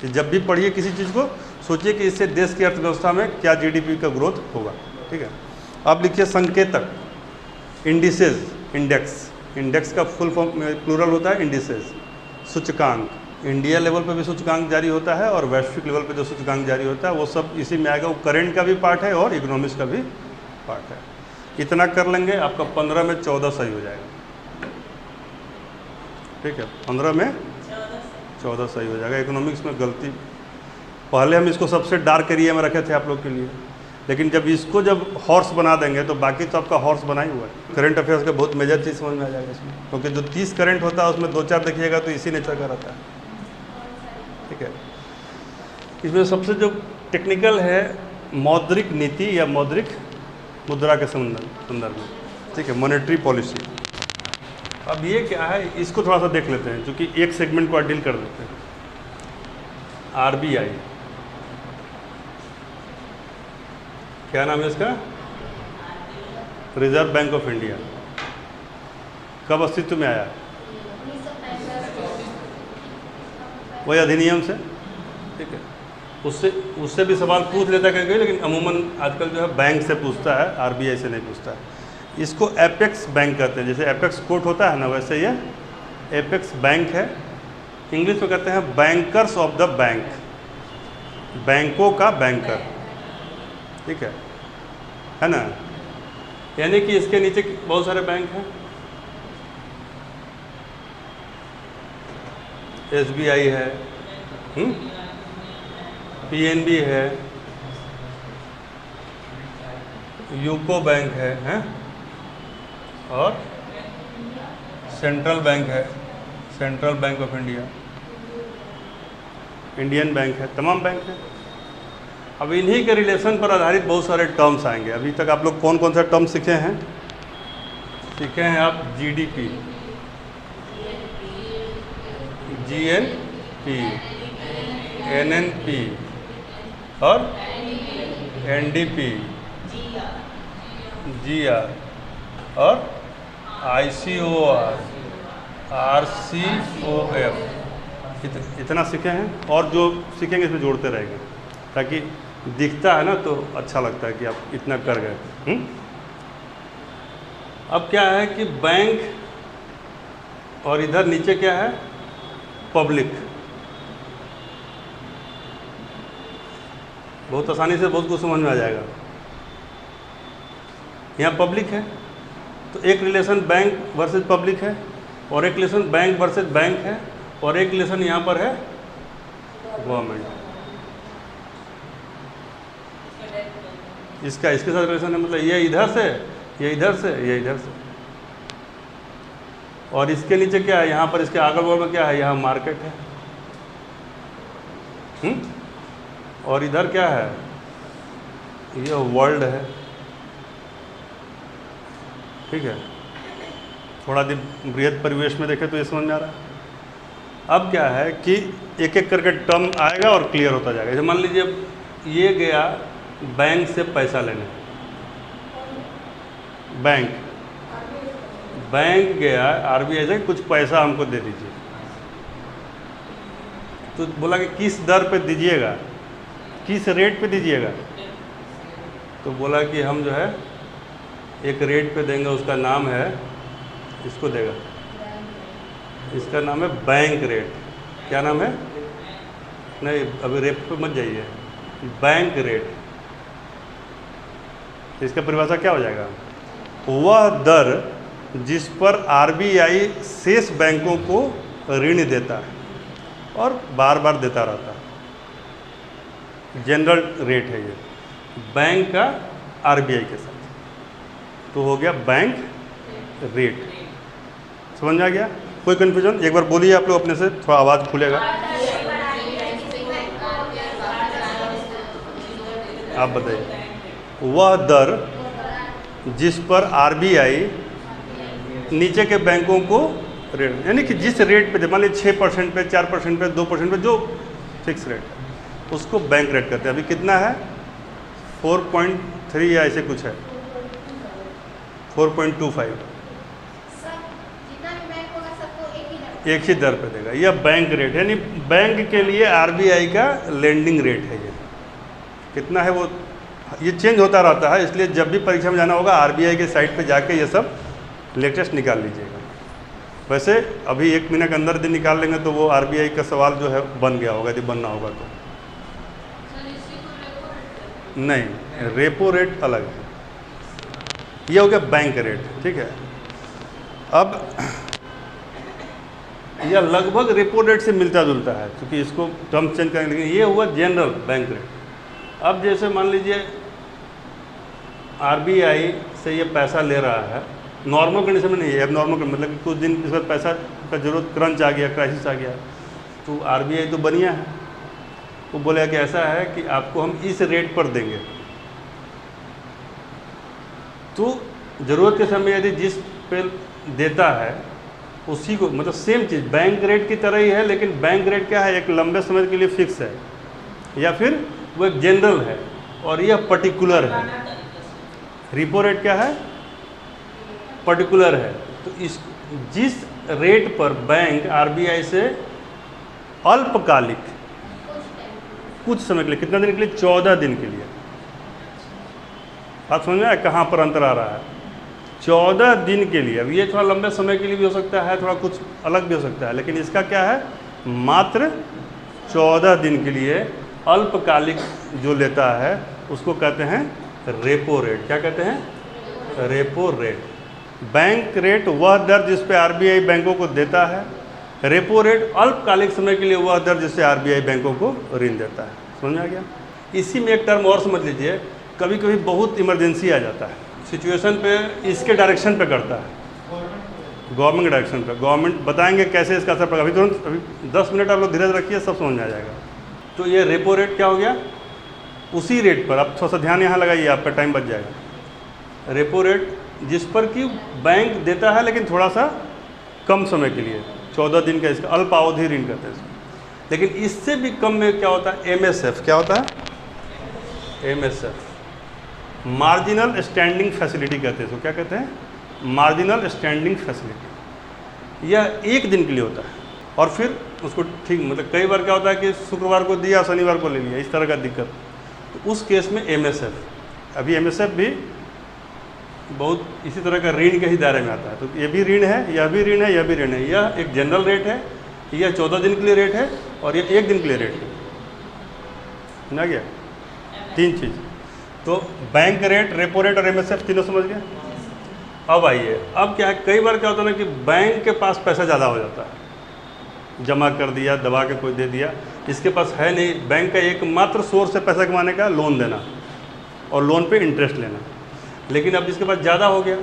कि जब भी पढ़िए किसी चीज़ को सोचिए कि इससे देश की अर्थव्यवस्था में क्या जीडीपी का ग्रोथ होगा, ठीक है। अब लिखिए संकेतक, इंडिसेस, इंडेक्स का फुल फॉर्म प्लूरल होता है इंडिसेस। सूचकांक, इंडिया लेवल पे भी सूचकांक जारी होता है और वैश्विक लेवल पे जो सूचकांक जारी होता है वो सब इसी में आएगा। वो करेंट का भी पार्ट है और इकोनॉमिक्स का भी पार्ट है। इतना कर लेंगे, आपका 15 में 14 सही हो जाएगा, ठीक है, 15 में 14 सही हो जाएगा। इकोनॉमिक्स में गलती, पहले हम इसको सबसे डार्क एरिया में रखे थे आप लोग के लिए, लेकिन जब इसको जब हॉर्स बना देंगे तो बाकी तो आपका हॉर्स बना ही हुआ है। करंट अफेयर्स का बहुत मेजर चीज़ समझ में आ जाएगा इसमें, क्योंकि जो 30 करंट होता है उसमें 2-4 देखिएगा तो इसी नेचर का रहता है, ठीक है। इसमें सबसे जो टेक्निकल है मौद्रिक नीति या मौद्रिक मुद्रा के संदर्भ में, ठीक है, मॉनेटरी पॉलिसी। अब ये क्या है, इसको थोड़ा सा देख लेते हैं, क्योंकि एक सेगमेंट को डील कर देते हैं। आरबीआई, क्या नाम है इसका? Reserve bank of India. कब अस्तित्व में आया? वही अधिनियम से, ठीक है। उससे भी सवाल पूछ लेता कहीं कहीं, लेकिन अमूमन आजकल जो है बैंक से पूछता है, आरबीआई से नहीं पूछता है। इसको एपेक्स बैंक कहते हैं, जैसे एपेक्स कोर्ट होता है ना, वैसे ये एपेक्स बैंक है। इंग्लिश में कहते हैं बैंकर्स ऑफ द बैंक, बैंकों का बैंकर, ठीक है ना। यानी कि इसके नीचे बहुत सारे बैंक हैं, एसबीआई है, पीएनबी है, यूको बैंक है, और सेंट्रल बैंक है, central bank of India, Indian bank है, तमाम बैंक हैं। अब इन्हीं के रिलेशन पर आधारित बहुत सारे टर्म्स आएंगे। अभी तक आप लोग कौन कौन सा टर्म सीखे हैं? सीखे हैं आप जीडीपी, जीएनपी, एनएनपी और एनडीपी, जीआर और आईसीओआर, आरसीओएफ, इतना सीखे हैं। और जो सीखेंगे इसमें जोड़ते रहेंगे, ताकि दिखता है ना तो अच्छा लगता है कि आप इतना कर गए। अब क्या है कि बैंक और इधर नीचे क्या है? पब्लिक। बहुत आसानी से बहुत कुछ समझ में आ जाएगा। यहाँ पब्लिक है तो एक रिलेशन बैंक वर्सेस पब्लिक है, और एक रिलेशन बैंक वर्सेस बैंक है, और एक रिलेशन यहाँ पर है गवर्नमेंट। इसके साथ रिलेशन है, मतलब ये इधर से, ये इधर से, ये इधर से। और इसके नीचे क्या है? यहाँ पर इसके अगल बगल में क्या है? यहाँ मार्केट है। और इधर क्या है? ये वर्ल्ड है, ठीक है। थोड़ा दिन बृहद परिवेश में देखें तो ये समझ में आ रहा है। अब क्या है कि एक एक करके टर्म आएगा और क्लियर होता जाएगा। जैसे मान लीजिए ये गया बैंक से पैसा लेने, बैंक गया आरबीआई से कुछ पैसा हमको दे दीजिए, तो बोला कि किस दर पे दीजिएगा, किस रेट पे दीजिएगा, तो बोला कि हम जो है एक रेट पे देंगे, उसका नाम है, इसको देगा, इसका नाम है बैंक रेट। क्या नाम है? नहीं, अभी रेट पे मत जाइए, बैंक रेट। तो इसका परिभाषा क्या हो जाएगा? वह दर जिस पर आरबीआई शेष बैंकों को ऋण देता है और बार बार देता रहता है, जनरल रेट है ये बैंक का आरबीआई के साथ, तो हो गया बैंक रेट। समझ आ गया? कोई कन्फ्यूजन? एक बार बोलिए आप लोग अपने से, थोड़ा आवाज़ खुलेगा। आप बताइए। वह दर जिस पर आरबीआई नीचे के बैंकों को ऋण, यानी कि जिस रेट पे, मान लीजिए 6% पे, 4% पे, 2% पे, जो फिक्स रेट है उसको बैंक रेट करते हैं। अभी कितना है? 4.3 या ऐसे कुछ है, 4.25, एक ही दर पे देगा। यह बैंक रेट, यानी बैंक के लिए आरबीआई का लेंडिंग रेट है। ये कितना है वो, ये चेंज होता रहता है, इसलिए जब भी परीक्षा में जाना होगा आरबीआई के साइट पे जाके ये सब लेटेस्ट निकाल लीजिएगा। वैसे अभी 1 महीने के अंदर दिन निकाल लेंगे तो वो आरबीआई का सवाल जो है बन गया होगा, यदि बनना होगा तो। नहीं, रेपो रेट अलग है, ये हो गया बैंक रेट। ठीक है, अब यह लगभग रेपो रेट से मिलता जुलता है, क्योंकि इसको टर्म चेंज करेंगे, लेकिन ये हुआ जनरल बैंक रेट। अब जैसे मान लीजिए आरबीआई से ये पैसा ले रहा है, नॉर्मल कंडीशन में नहीं है, अब नॉर्मल मतलब कि कुछ दिन इस बार पैसा का जरूरत, क्रंच आ गया, क्राइसिस आ गया, तो आरबीआई तो बढ़िया है, वो बोला कि ऐसा है कि आपको हम इस रेट पर देंगे। तो ज़रूरत के समय यदि जिस पे देता है उसी को, मतलब सेम चीज़ बैंक रेट की तरह ही है, लेकिन बैंक रेट क्या है, एक लंबे समय के लिए फिक्स है, या फिर वो एक जनरल है और यह पर्टिकुलर है। रिपो रेट क्या है? पर्टिकुलर है। तो इस जिस रेट पर बैंक आरबीआई से अल्पकालिक, कुछ समय के लिए, कितना दिन के लिए? 14 दिन के लिए। आप समझ में आए कहाँ पर अंतर आ रहा है? 14 दिन के लिए। अब ये थोड़ा लंबे समय के लिए भी हो सकता है, थोड़ा कुछ अलग भी हो सकता है, लेकिन इसका क्या है? मात्र 14 दिन के लिए अल्पकालिक जो लेता है उसको कहते हैं रेपो रेट। क्या कहते हैं? Repo rate. बैंक रेट वह दर जिस पे आरबीआई बैंकों को देता है, रेपो रेट अल्पकालिक समय के लिए वह दर जिससे आरबीआई बैंकों को ऋण देता है। समझ आ गया? इसी में एक टर्म और समझ लीजिए, कभी कभी बहुत इमरजेंसी आ जाता है, सिचुएशन पे इसके डायरेक्शन पे करता है, गवर्नमेंट डायरेक्शन पे। गवर्नमेंट बताएंगे कैसे इसका असर पड़ेगा, अभी तुरंत, अभी 10 मिनट आप लोग धीरज रखिए, सब समझ में आ जाएगा। तो ये रेपो रेट क्या हो गया? उसी रेट पर, आप थोड़ा सा ध्यान यहाँ लगाइए, आपका टाइम बच जाएगा। रेपो रेट जिस पर कि बैंक देता है लेकिन थोड़ा सा कम समय के लिए, 14 दिन का, इसका अल्पावधि ऋण कहते हैं इसको। लेकिन इससे भी कम में क्या होता है? एमएसएफ। क्या होता है? एमएसएफ, मार्जिनल स्टैंडिंग फैसिलिटी कहते हैं इसको। क्या कहते हैं? Marginal standing facility. यह 1 दिन के लिए होता है और फिर उसको ठीक, मतलब कई बार क्या होता है कि शुक्रवार को दिया, शनिवार को ले लिया, इस तरह का दिक्कत। तो उस केस में एमएसएफ, अभी एमएसएफ भी बहुत इसी तरह का ऋण के ही दायरे में आता है। तो ये भी ऋण है, यह भी ऋण है, यह भी ऋण है। यह एक जनरल रेट है, यह 14 दिन के लिए रेट है, और यह 1 दिन के लिए रेट है। समझ गया? 3 चीज़। तो बैंक रेट, रेपो रेट और एमएसएफ तीनों समझ गए। अब आइए, अब क्या है, कई बार क्या होता है ना कि बैंक के पास पैसा ज़्यादा हो जाता है, जमा कर दिया, दबा के कोई दे दिया, इसके पास है नहीं। बैंक का एकमात्र सोर्स है पैसा कमाने का, लोन देना और लोन पे इंटरेस्ट लेना। लेकिन अब जिसके पास ज़्यादा हो गया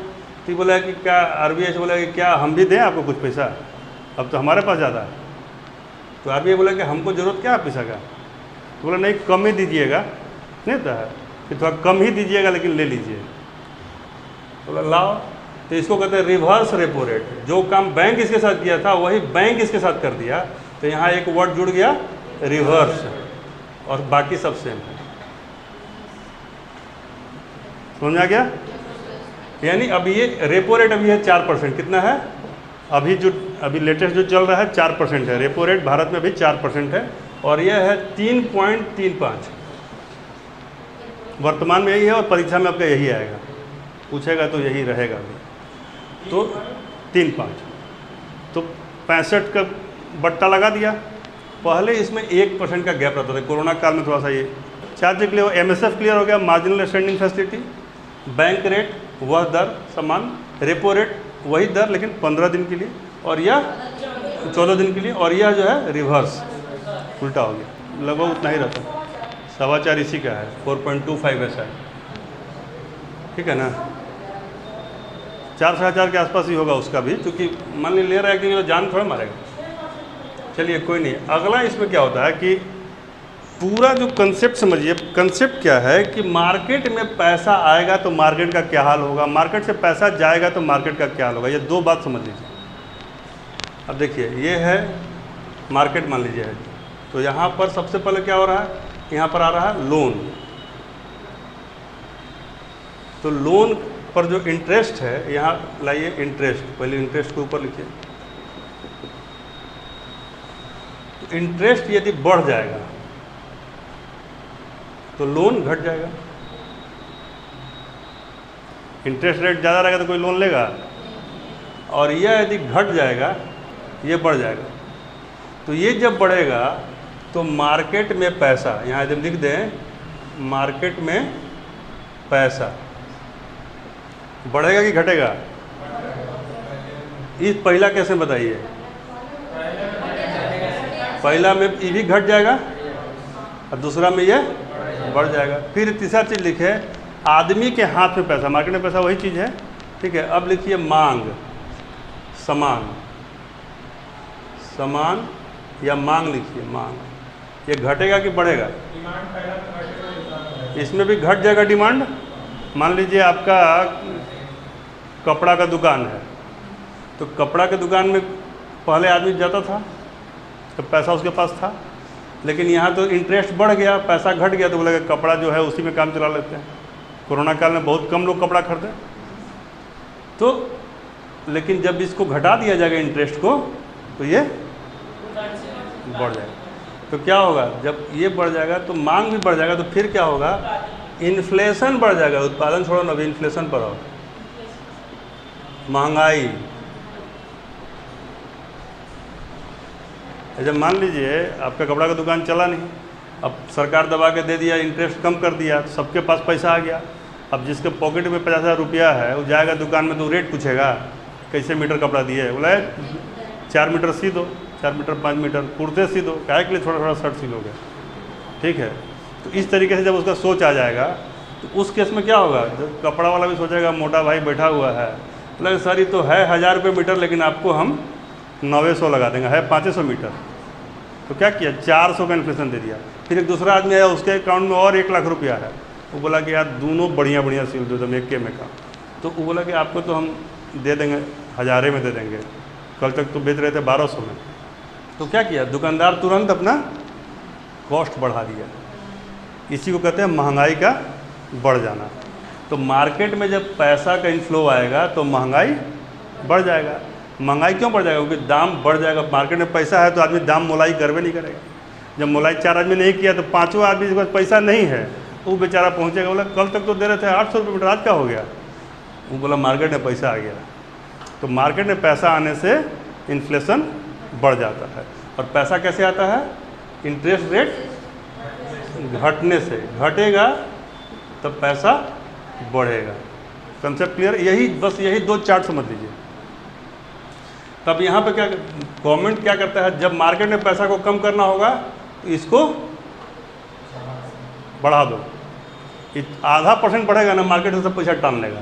तो बोला कि क्या, आरबीआई से बोला कि क्या हम भी दें आपको कुछ पैसा, अब तो हमारे पास ज़्यादा है। तो आरबीआई बोला कि हमको ज़रूरत क्या है पैसा का? तो बोला नहीं, कम ही दीजिएगा। नहीं होता है कि थोड़ा कम ही दीजिएगा लेकिन ले लीजिए। बोला लाओ। तो इसको कहते हैं रिवर्स रेपो रेट। जो काम बैंक इसके साथ किया था वही बैंक इसके साथ कर दिया, तो यहाँ एक वर्ड जुड़ गया रिवर्स, और बाकी सब सेम है। समझ आ गया? यानी अभी ये रेपो रेट अभी है 4%, कितना है अभी लेटेस्ट जो चल रहा है 4% है, रेपो रेट भारत में अभी 4% है, और यह है 3.35 वर्तमान में यही है, और परीक्षा में आपका यही आएगा, पूछेगा तो यही रहेगा अभी, तो 3.5, तो 65 का बट्टा लगा दिया। पहले इसमें 1% का गैप रहता था, कोरोना काल में थोड़ा सा ये 4 चीज क्लियर हो, MSF क्लियर हो गया, marginal standing facility, bank rate वह दर समान, रेपो रेट वही दर लेकिन 15 दिन के लिए, और यह 14 दिन के लिए, और यह जो है रिवर्स उल्टा हो गया, लगभग उतना ही रहता है, 4.25 इसी का है, 4.25 ऐसा है, ठीक है ना, 4,500 के आसपास ही होगा उसका भी, क्योंकि मान ले रहा है कि वो जान थोड़ा मारेगा। चलिए कोई नहीं, अगला इसमें क्या होता है कि पूरा जो कंसेप्ट समझिए, कंसेप्ट क्या है कि मार्केट में पैसा आएगा तो मार्केट का क्या हाल होगा, मार्केट से पैसा जाएगा तो मार्केट का क्या हाल होगा, ये दो बात समझ लीजिए। अब देखिए ये है मार्केट मान लीजिए है, तो यहाँ पर सबसे पहले क्या हो रहा है, यहाँ पर आ रहा है लोन, तो लोन पर जो इंटरेस्ट है, यहाँ लाइए इंटरेस्ट, पहले इंटरेस्ट के ऊपर लिखिए, तो इंटरेस्ट यदि बढ़ जाएगा तो लोन घट जाएगा, इंटरेस्ट रेट ज़्यादा रहेगा तो कोई लोन लेगा, और यह यदि घट जाएगा ये बढ़ जाएगा, तो ये जब बढ़ेगा तो मार्केट में पैसा, यहाँ जब लिख दें मार्केट में पैसा बढ़ेगा कि घटेगा, इस पहला कैसे बताइए, पहला में ये भी घट जाएगा और दूसरा में ये बढ़ जाएगा। फिर तीसरा चीज़ लिखे आदमी के हाथ में पैसा, मार्केट में पैसा वही चीज़ है, ठीक है। अब लिखिए मांग, समान, समान या मांग लिखिए, मांग, ये घटेगा कि बढ़ेगा, इसमें भी घट जाएगा डिमांड। मान लीजिए आपका कपड़ा का दुकान है, तो कपड़ा के दुकान में पहले आदमी जाता था तो पैसा उसके पास था, लेकिन यहाँ तो इंटरेस्ट बढ़ गया, पैसा घट गया, तो बोला कपड़ा जो है उसी में काम चला लेते हैं। कोरोना काल में बहुत कम लोग कपड़ा खरीदे, तो लेकिन जब इसको घटा दिया जाएगा इंटरेस्ट को तो ये बढ़ जाएगा। तो क्या होगा, जब ये बढ़ जाएगा तो मांग भी बढ़ जाएगा, तो फिर क्या होगा, इन्फ्लेशन बढ़ जाएगा। उत्पादन छोड़ो ना, अभी इन्फ्लेशन पर आओ, महंगाई। जब मान लीजिए आपका कपड़ा का दुकान चला नहीं, अब सरकार दबा के दे दिया, इंटरेस्ट कम कर दिया, तो सबके पास पैसा आ गया। अब जिसके पॉकेट में 50,000 रुपया है वो जाएगा दुकान में तो रेट पूछेगा कैसे मीटर कपड़ा दिए, बोला 4 मीटर सी दो, 4 मीटर 5 मीटर कुर्ते सी दो, काहे के लिए थोड़ा थोड़ा शर्ट सी लोगे, ठीक है। तो इस तरीके से जब उसका सोच आ जाएगा तो उस केस में क्या होगा, जब कपड़ा वाला भी सोचेगा मोटा भाई बैठा हुआ है, बोला सर ये तो है 1000 रुपये मीटर, लेकिन आपको हम 900 लगा देंगे, है 500 मीटर। तो क्या किया, 400 का इन्फ्लेशन दे दिया। फिर एक दूसरा आदमी आया, उसके अकाउंट में और 1 लाख रुपया है, वो बोला कि यार दोनों बढ़िया बढ़िया सिल दो एकदम एक में का, तो वो बोला कि आपको तो हम दे देंगे 1000 में दे देंगे, कल तक तो बेच रहे थे 1200 में। तो क्या किया, दुकानदार तुरंत अपना कॉस्ट बढ़ा दिया। इसी को कहते हैं महंगाई का बढ़ जाना। तो मार्केट में जब पैसा का इनफ्लो आएगा तो महंगाई बढ़ जाएगा। महंगाई क्यों बढ़ जाएगा, क्योंकि दाम बढ़ जाएगा। मार्केट में पैसा है तो आदमी दाम मोलाई करवे नहीं करेगा। जब मोलाई 4 आदमी नहीं किया तो 5वां आदमी के पास पैसा नहीं है, वो बेचारा पहुंचेगा, बोला कल तक तो दे रहे थे 800 रुपये मीटर, आज क्या हो गया, वो बोला मार्केट में पैसा आ गया। तो मार्केट में पैसा आने से इन्फ्लेशन बढ़ जाता है। और पैसा कैसे आता है, इंटरेस्ट रेट घटने से, घटेगा तब पैसा बढ़ेगा। कंसेप्ट क्लियर, यही बस यही 2 चार्ट समझ लीजिए। तब यहाँ पे क्या गवर्नमेंट क्या करता है, जब मार्केट में पैसा को कम करना होगा तो इसको बढ़ा दो, आधा % बढ़ेगा ना, मार्केट से सब पैसा टान लेगा।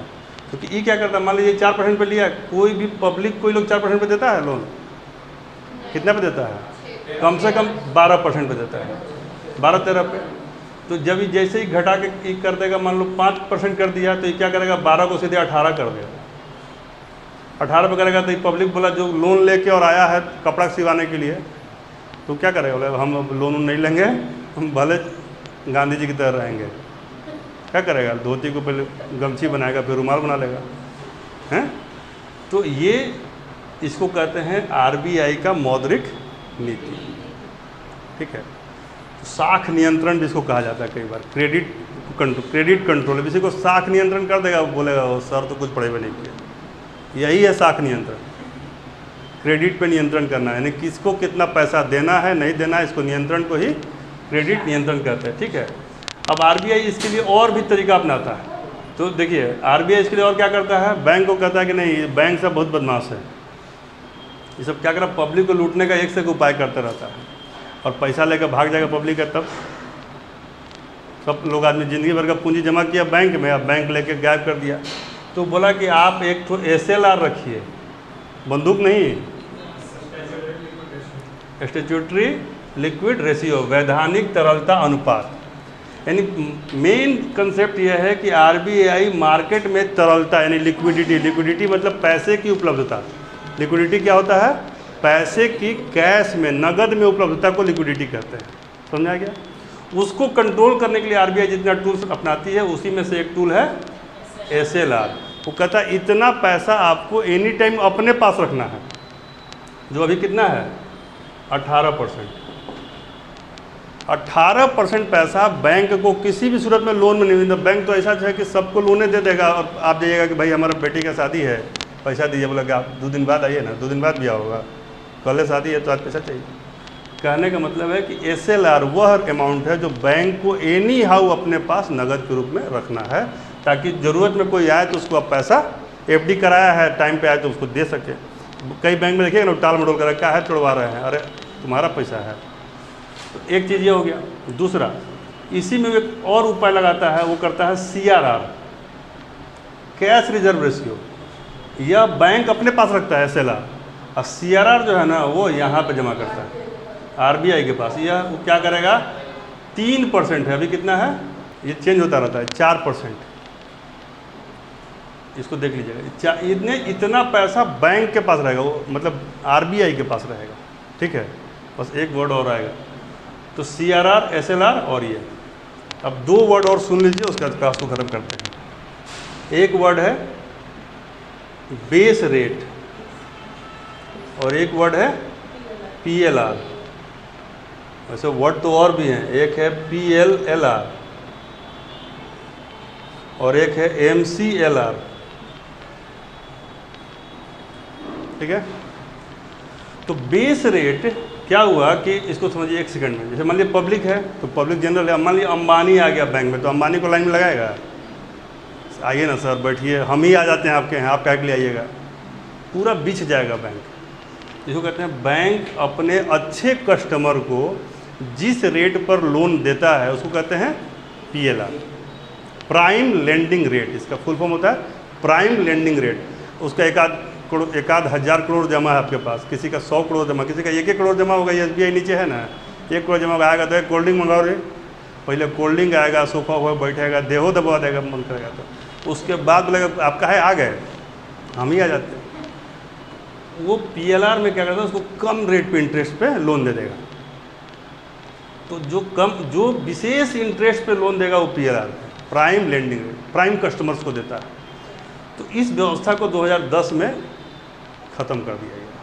क्योंकि ये क्या करता है, मान लीजिए 4% पे लिया, कोई भी पब्लिक, कोई लोग 4% पे देता है लोन, कितने पे देता है, कम से कम 12% पे देता है, 12-13 पे। तो जब ये जैसे ही घटा के कर देगा, मान लो 5% कर दिया, तो ये क्या करेगा, 12 को सीधे 18 कर देगा। 18 पे करेगा तो ये पब्लिक बोला जो लोन लेके और आया है कपड़ा सिवाने के लिए, तो क्या करेगा, बोले हम लोन नहीं लेंगे, हम भले गांधी जी की तरह रहेंगे। क्या करेगा, धोती को पहले गमछी बनाएगा, फिर रुमाल बना लेगा। हैं। तो ये इसको कहते हैं आरबीआई का मौद्रिक नीति, ठीक है। तो साख नियंत्रण जिसको कहा जाता है कई बार, क्रेडिट कंट्रोल, किसी को साख नियंत्रण कर देगा, वो बोलेगा वो सर तो कुछ पढ़े हुए नहीं किया। यही है साख नियंत्रण, क्रेडिट पे नियंत्रण करना, यानी किसको कितना पैसा देना है नहीं देना है, इसको नियंत्रण को ही क्रेडिट नियंत्रण कहते हैं, ठीक है। अब आरबीआई इसके लिए और भी तरीका अपनाता है। तो देखिए आरबीआई इसके लिए और क्या करता है, बैंक को कहता है कि नहीं बैंक सब बहुत बदमाश है, ये सब क्या कर रहा है, पब्लिक को लूटने का एक से एक उपाय करता रहता है, और पैसा लेकर भाग जाएगा पब्लिक का। तब सब लोग आदमी ज़िंदगी भर का पूंजी जमा किया बैंक में, अब बैंक लेके गायब कर दिया। तो बोला कि आप एक तो SLR रखिए, बंदूक नहीं, स्टैट्यूटरी लिक्विड रेशियो, वैधानिक तरलता अनुपात। यानी मेन कंसेप्ट यह है कि आरबीआई मार्केट में तरलता यानी लिक्विडिटी मतलब पैसे की उपलब्धता। लिक्विडिटी क्या होता है, पैसे की कैश में नगद में उपलब्धता को लिक्विडिटी कहते हैं, समझा गया। उसको कंट्रोल करने के लिए आरबीआई जितना टूल्स अपनाती है उसी में से एक टूल है SLR। वो कहता है इतना पैसा आपको एनी टाइम अपने पास रखना है, जो अभी कितना है 18%। 18% पैसा बैंक को किसी भी सूरत में लोन में नहीं मिलता। बैंक तो ऐसा है कि सबको लोने दे देगा, और आप जाइएगा कि भाई हमारा बेटी का शादी है पैसा दीजिए, बोला कि आप 2 दिन बाद आइए ना, 2 दिन बाद ब्याह होगा, कल शादी है तो आज पैसा चाहिए। कहने का मतलब है कि SLR वह अमाउंट है जो बैंक को एनी हाउ अपने पास नगद के रूप में रखना है, ताकि ज़रूरत में कोई आए तो उसको आप पैसा FD कराया है टाइम पे आए तो उसको दे सके। कई बैंक में देखिएगा ना टाल मटोल कर रखा है, तोड़वा रहे हैं, अरे तुम्हारा पैसा है। तो एक चीज़ ये हो गया। दूसरा, इसी में एक और उपाय लगाता है, वो करता है CRR, कैश रिजर्व रेशियो। यह बैंक अपने पास रखता है SLR, और CRR जो है ना वो यहाँ पे जमा करता है आरबीआई के पास। यह वो क्या करेगा, 3% है, अभी कितना है, ये चेंज होता रहता है, 4%। इसको देख लीजिएगा, इतना पैसा बैंक के पास रहेगा, वो मतलब आरबीआई के पास रहेगा, ठीक है। बस एक वर्ड और आएगा, तो CRR SLR और ये। अब 2 वर्ड और सुन लीजिए, उसके बाद क्लास को ख़त्म करते हैं। एक वर्ड है बेस रेट और एक वर्ड है PLR। वैसे वर्ड तो और भी हैं, एक है PLLR और एक है MCLR, ठीक है। तो बेस रेट क्या हुआ कि इसको समझिए एक सेकंड में। जैसे मान लीजिए पब्लिक है तो पब्लिक जनरल है, मान लीजिए अंबानी आ गया बैंक में, तो अंबानी को लाइन में लगाएगा, आइए ना सर बैठिए, हम ही आ जाते हैं आपके यहाँ, आप क्या के लिए आइएगा, पूरा बिछ जाएगा बैंक। इसको कहते हैं बैंक अपने अच्छे कस्टमर को जिस रेट पर लोन देता है उसको कहते हैं PLR, प्राइम लेंडिंग रेट। इसका फुल फॉर्म होता है प्राइम लेंडिंग रेट। उसका एक आध हज़ार करोड़ जमा है आपके पास, किसी का 100 करोड़ जमा, किसी का 1 करोड़ जमा होगा, SBI नीचे है ना, 1 करोड़ जमा आएगा तो एक कोल्ड ड्रिंक मंगाओ रे, पहले कोल्ड ड्रिंक आएगा, सोफा हुआ बैठेगा, देहो दबा देगा, मन करेगा, तो उसके बाद बोलेगा आपका है, आ गए, हम ही आ जाते हैं। वो PLR में क्या करता है, उसको कम रेट पे इंटरेस्ट पे लोन दे देगा। तो जो विशेष इंटरेस्ट पे लोन देगा वो PLR, prime lending rate, prime customers को देता है। तो इस व्यवस्था को 2010 में ख़त्म कर दिया गया,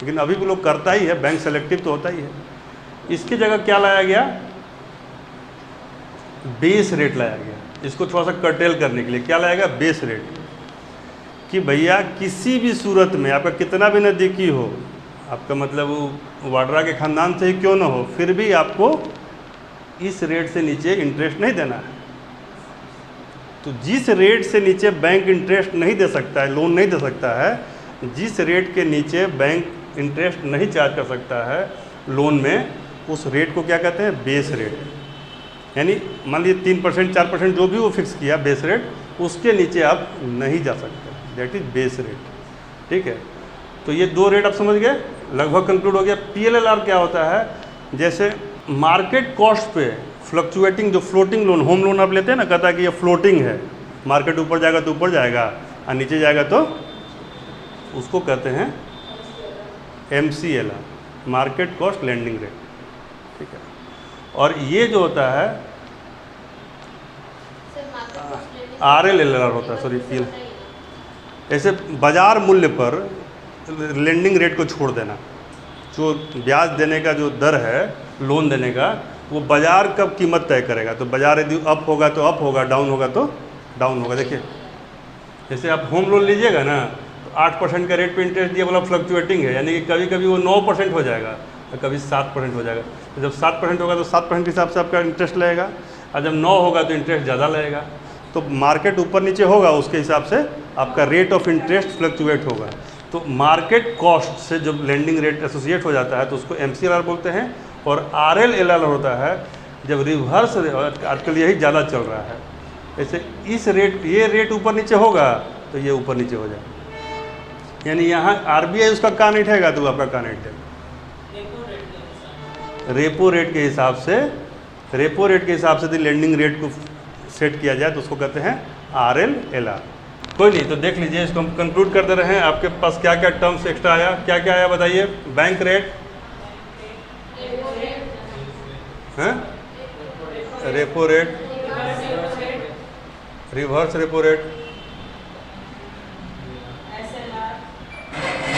लेकिन अभी भी लोग करता ही है, बैंक सेलेक्टिव तो होता ही है। इसकी जगह क्या लाया गया, बेस रेट लाया गया। इसको थोड़ा सा कर्टेल करने के लिए क्या लाया गया, बेस रेट, कि भैया किसी भी सूरत में आपका कितना भी नज़दीकी हो, आपका मतलब वो वाड्रा के ख़ानदान से ही क्यों ना हो, फिर भी आपको इस रेट से नीचे इंटरेस्ट नहीं देना है। तो जिस रेट से नीचे बैंक इंटरेस्ट नहीं दे सकता है, लोन नहीं दे सकता है, जिस रेट के नीचे बैंक इंटरेस्ट नहीं चार्ज कर सकता है लोन में, उस रेट को क्या कहते हैं, बेस रेट। यानी मान लीजिए 3% 4% जो भी वो फिक्स किया बेस रेट, उसके नीचे आप नहीं जा सकते, दैट इज बेस रेट, ठीक है। तो ये 2 रेट आप समझ गए, लगभग कंक्लूड हो गया। PLLR क्या होता है, जैसे मार्केट कॉस्ट पे फ्लक्चुएटिंग जो फ्लोटिंग लोन, होम लोन आप लेते हैं ना, कहता है कि ये फ्लोटिंग है, मार्केट ऊपर जाएगा तो ऊपर जाएगा और नीचे जाएगा तो, उसको कहते हैं MCLR, market cost lending rate, ठीक है। और ये जो होता है RLLR होता है, सॉरी ऐसे बाज़ार मूल्य पर लेंडिंग रेट को छोड़ देना, जो ब्याज देने का जो दर है लोन देने का, वो बाज़ार कब कीमत तय करेगा। तो बाज़ार यदि अप होगा तो अप होगा, डाउन होगा तो डाउन होगा। देखिए जैसे आप होम लोन लीजिएगा ना, तो 8% का रेट पे इंटरेस्ट दिया, मतलब फ्लक्चुएटिंग है, यानी कि कभी कभी वो 9% हो जाएगा, कभी 7% हो जाएगा। तो जब 7% होगा तो 7% के हिसाब से आपका इंटरेस्ट लगेगा, और जब 9 होगा तो इंटरेस्ट ज़्यादा लगेगा। तो मार्केट ऊपर नीचे होगा, उसके हिसाब से आपका रेट ऑफ इंटरेस्ट फ्लक्चुएट होगा। तो मार्केट कॉस्ट से जब लेंडिंग रेट एसोसिएट हो जाता है तो उसको MCLR बोलते हैं, और RLLR होता है जब रिवर्स, आजकल यही ज़्यादा चल रहा है। ऐसे इस रेट, ये रेट ऊपर नीचे होगा तो ये ऊपर नीचे हो जाएगा, यानी यहाँ RBI उसका कान उठेगा तो आपका कान उठेगा। रेपो रेट के हिसाब से, रेपो रेट के हिसाब से यदि लेंडिंग रेट को सेट किया जाए तो उसको कहते हैं RLLR। कोई नहीं, तो देख लीजिए, इसको हम कंक्लूड कर दे रहे हैं। आपके पास क्या क्या टर्म्स एक्स्ट्रा आया, क्या क्या आया बताइए। बैंक रेट, हैं, repo rate, reverse repo rate,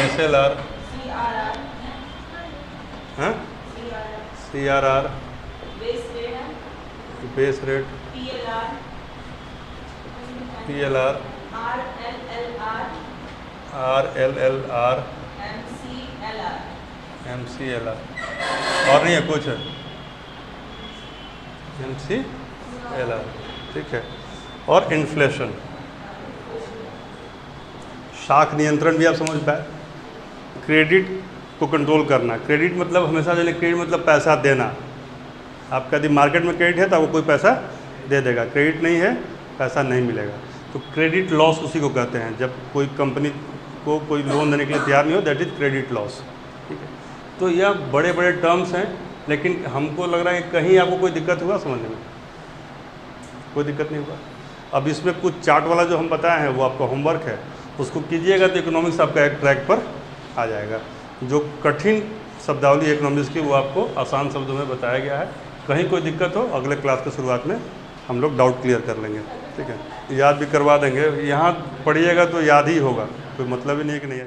SLR, हैं, CRR, base rate, PLR, RLLR, MCLR, और नहीं है कुछ है, MCLR, ठीक है। और इन्फ्लेशन, शाख नियंत्रण भी आप समझ पाए। क्रेडिट को कंट्रोल करना, क्रेडिट मतलब हमेशा जाने, क्रेडिट मतलब पैसा देना। आपका यदि मार्केट में क्रेडिट है तो आपको कोई पैसा दे देगा, क्रेडिट नहीं है पैसा नहीं मिलेगा। तो क्रेडिट लॉस उसी को कहते हैं, जब कोई कंपनी को कोई लोन देने के लिए तैयार नहीं हो, दैट इज़ क्रेडिट लॉस, ठीक है। तो यह बड़े बड़े टर्म्स हैं, लेकिन हमको लग रहा है कि कहीं आपको कोई दिक्कत हुआ समझने में? कोई दिक्कत नहीं हुआ। अब इसमें कुछ चार्ट वाला जो हम बताए हैं वो आपका होमवर्क है, उसको कीजिएगा तो इकोनॉमिक्स आपका एक ट्रैक पर आ जाएगा। जो कठिन शब्दावली इकोनॉमिक्स की वो आपको आसान शब्दों में बताया गया है। कहीं कोई दिक्कत हो अगले क्लास के शुरुआत में हम लोग डाउट क्लियर कर लेंगे, ठीक है। याद भी करवा देंगे, यहाँ पढ़िएगा तो याद ही होगा, कोई मतलब ही नहीं है कि नहीं।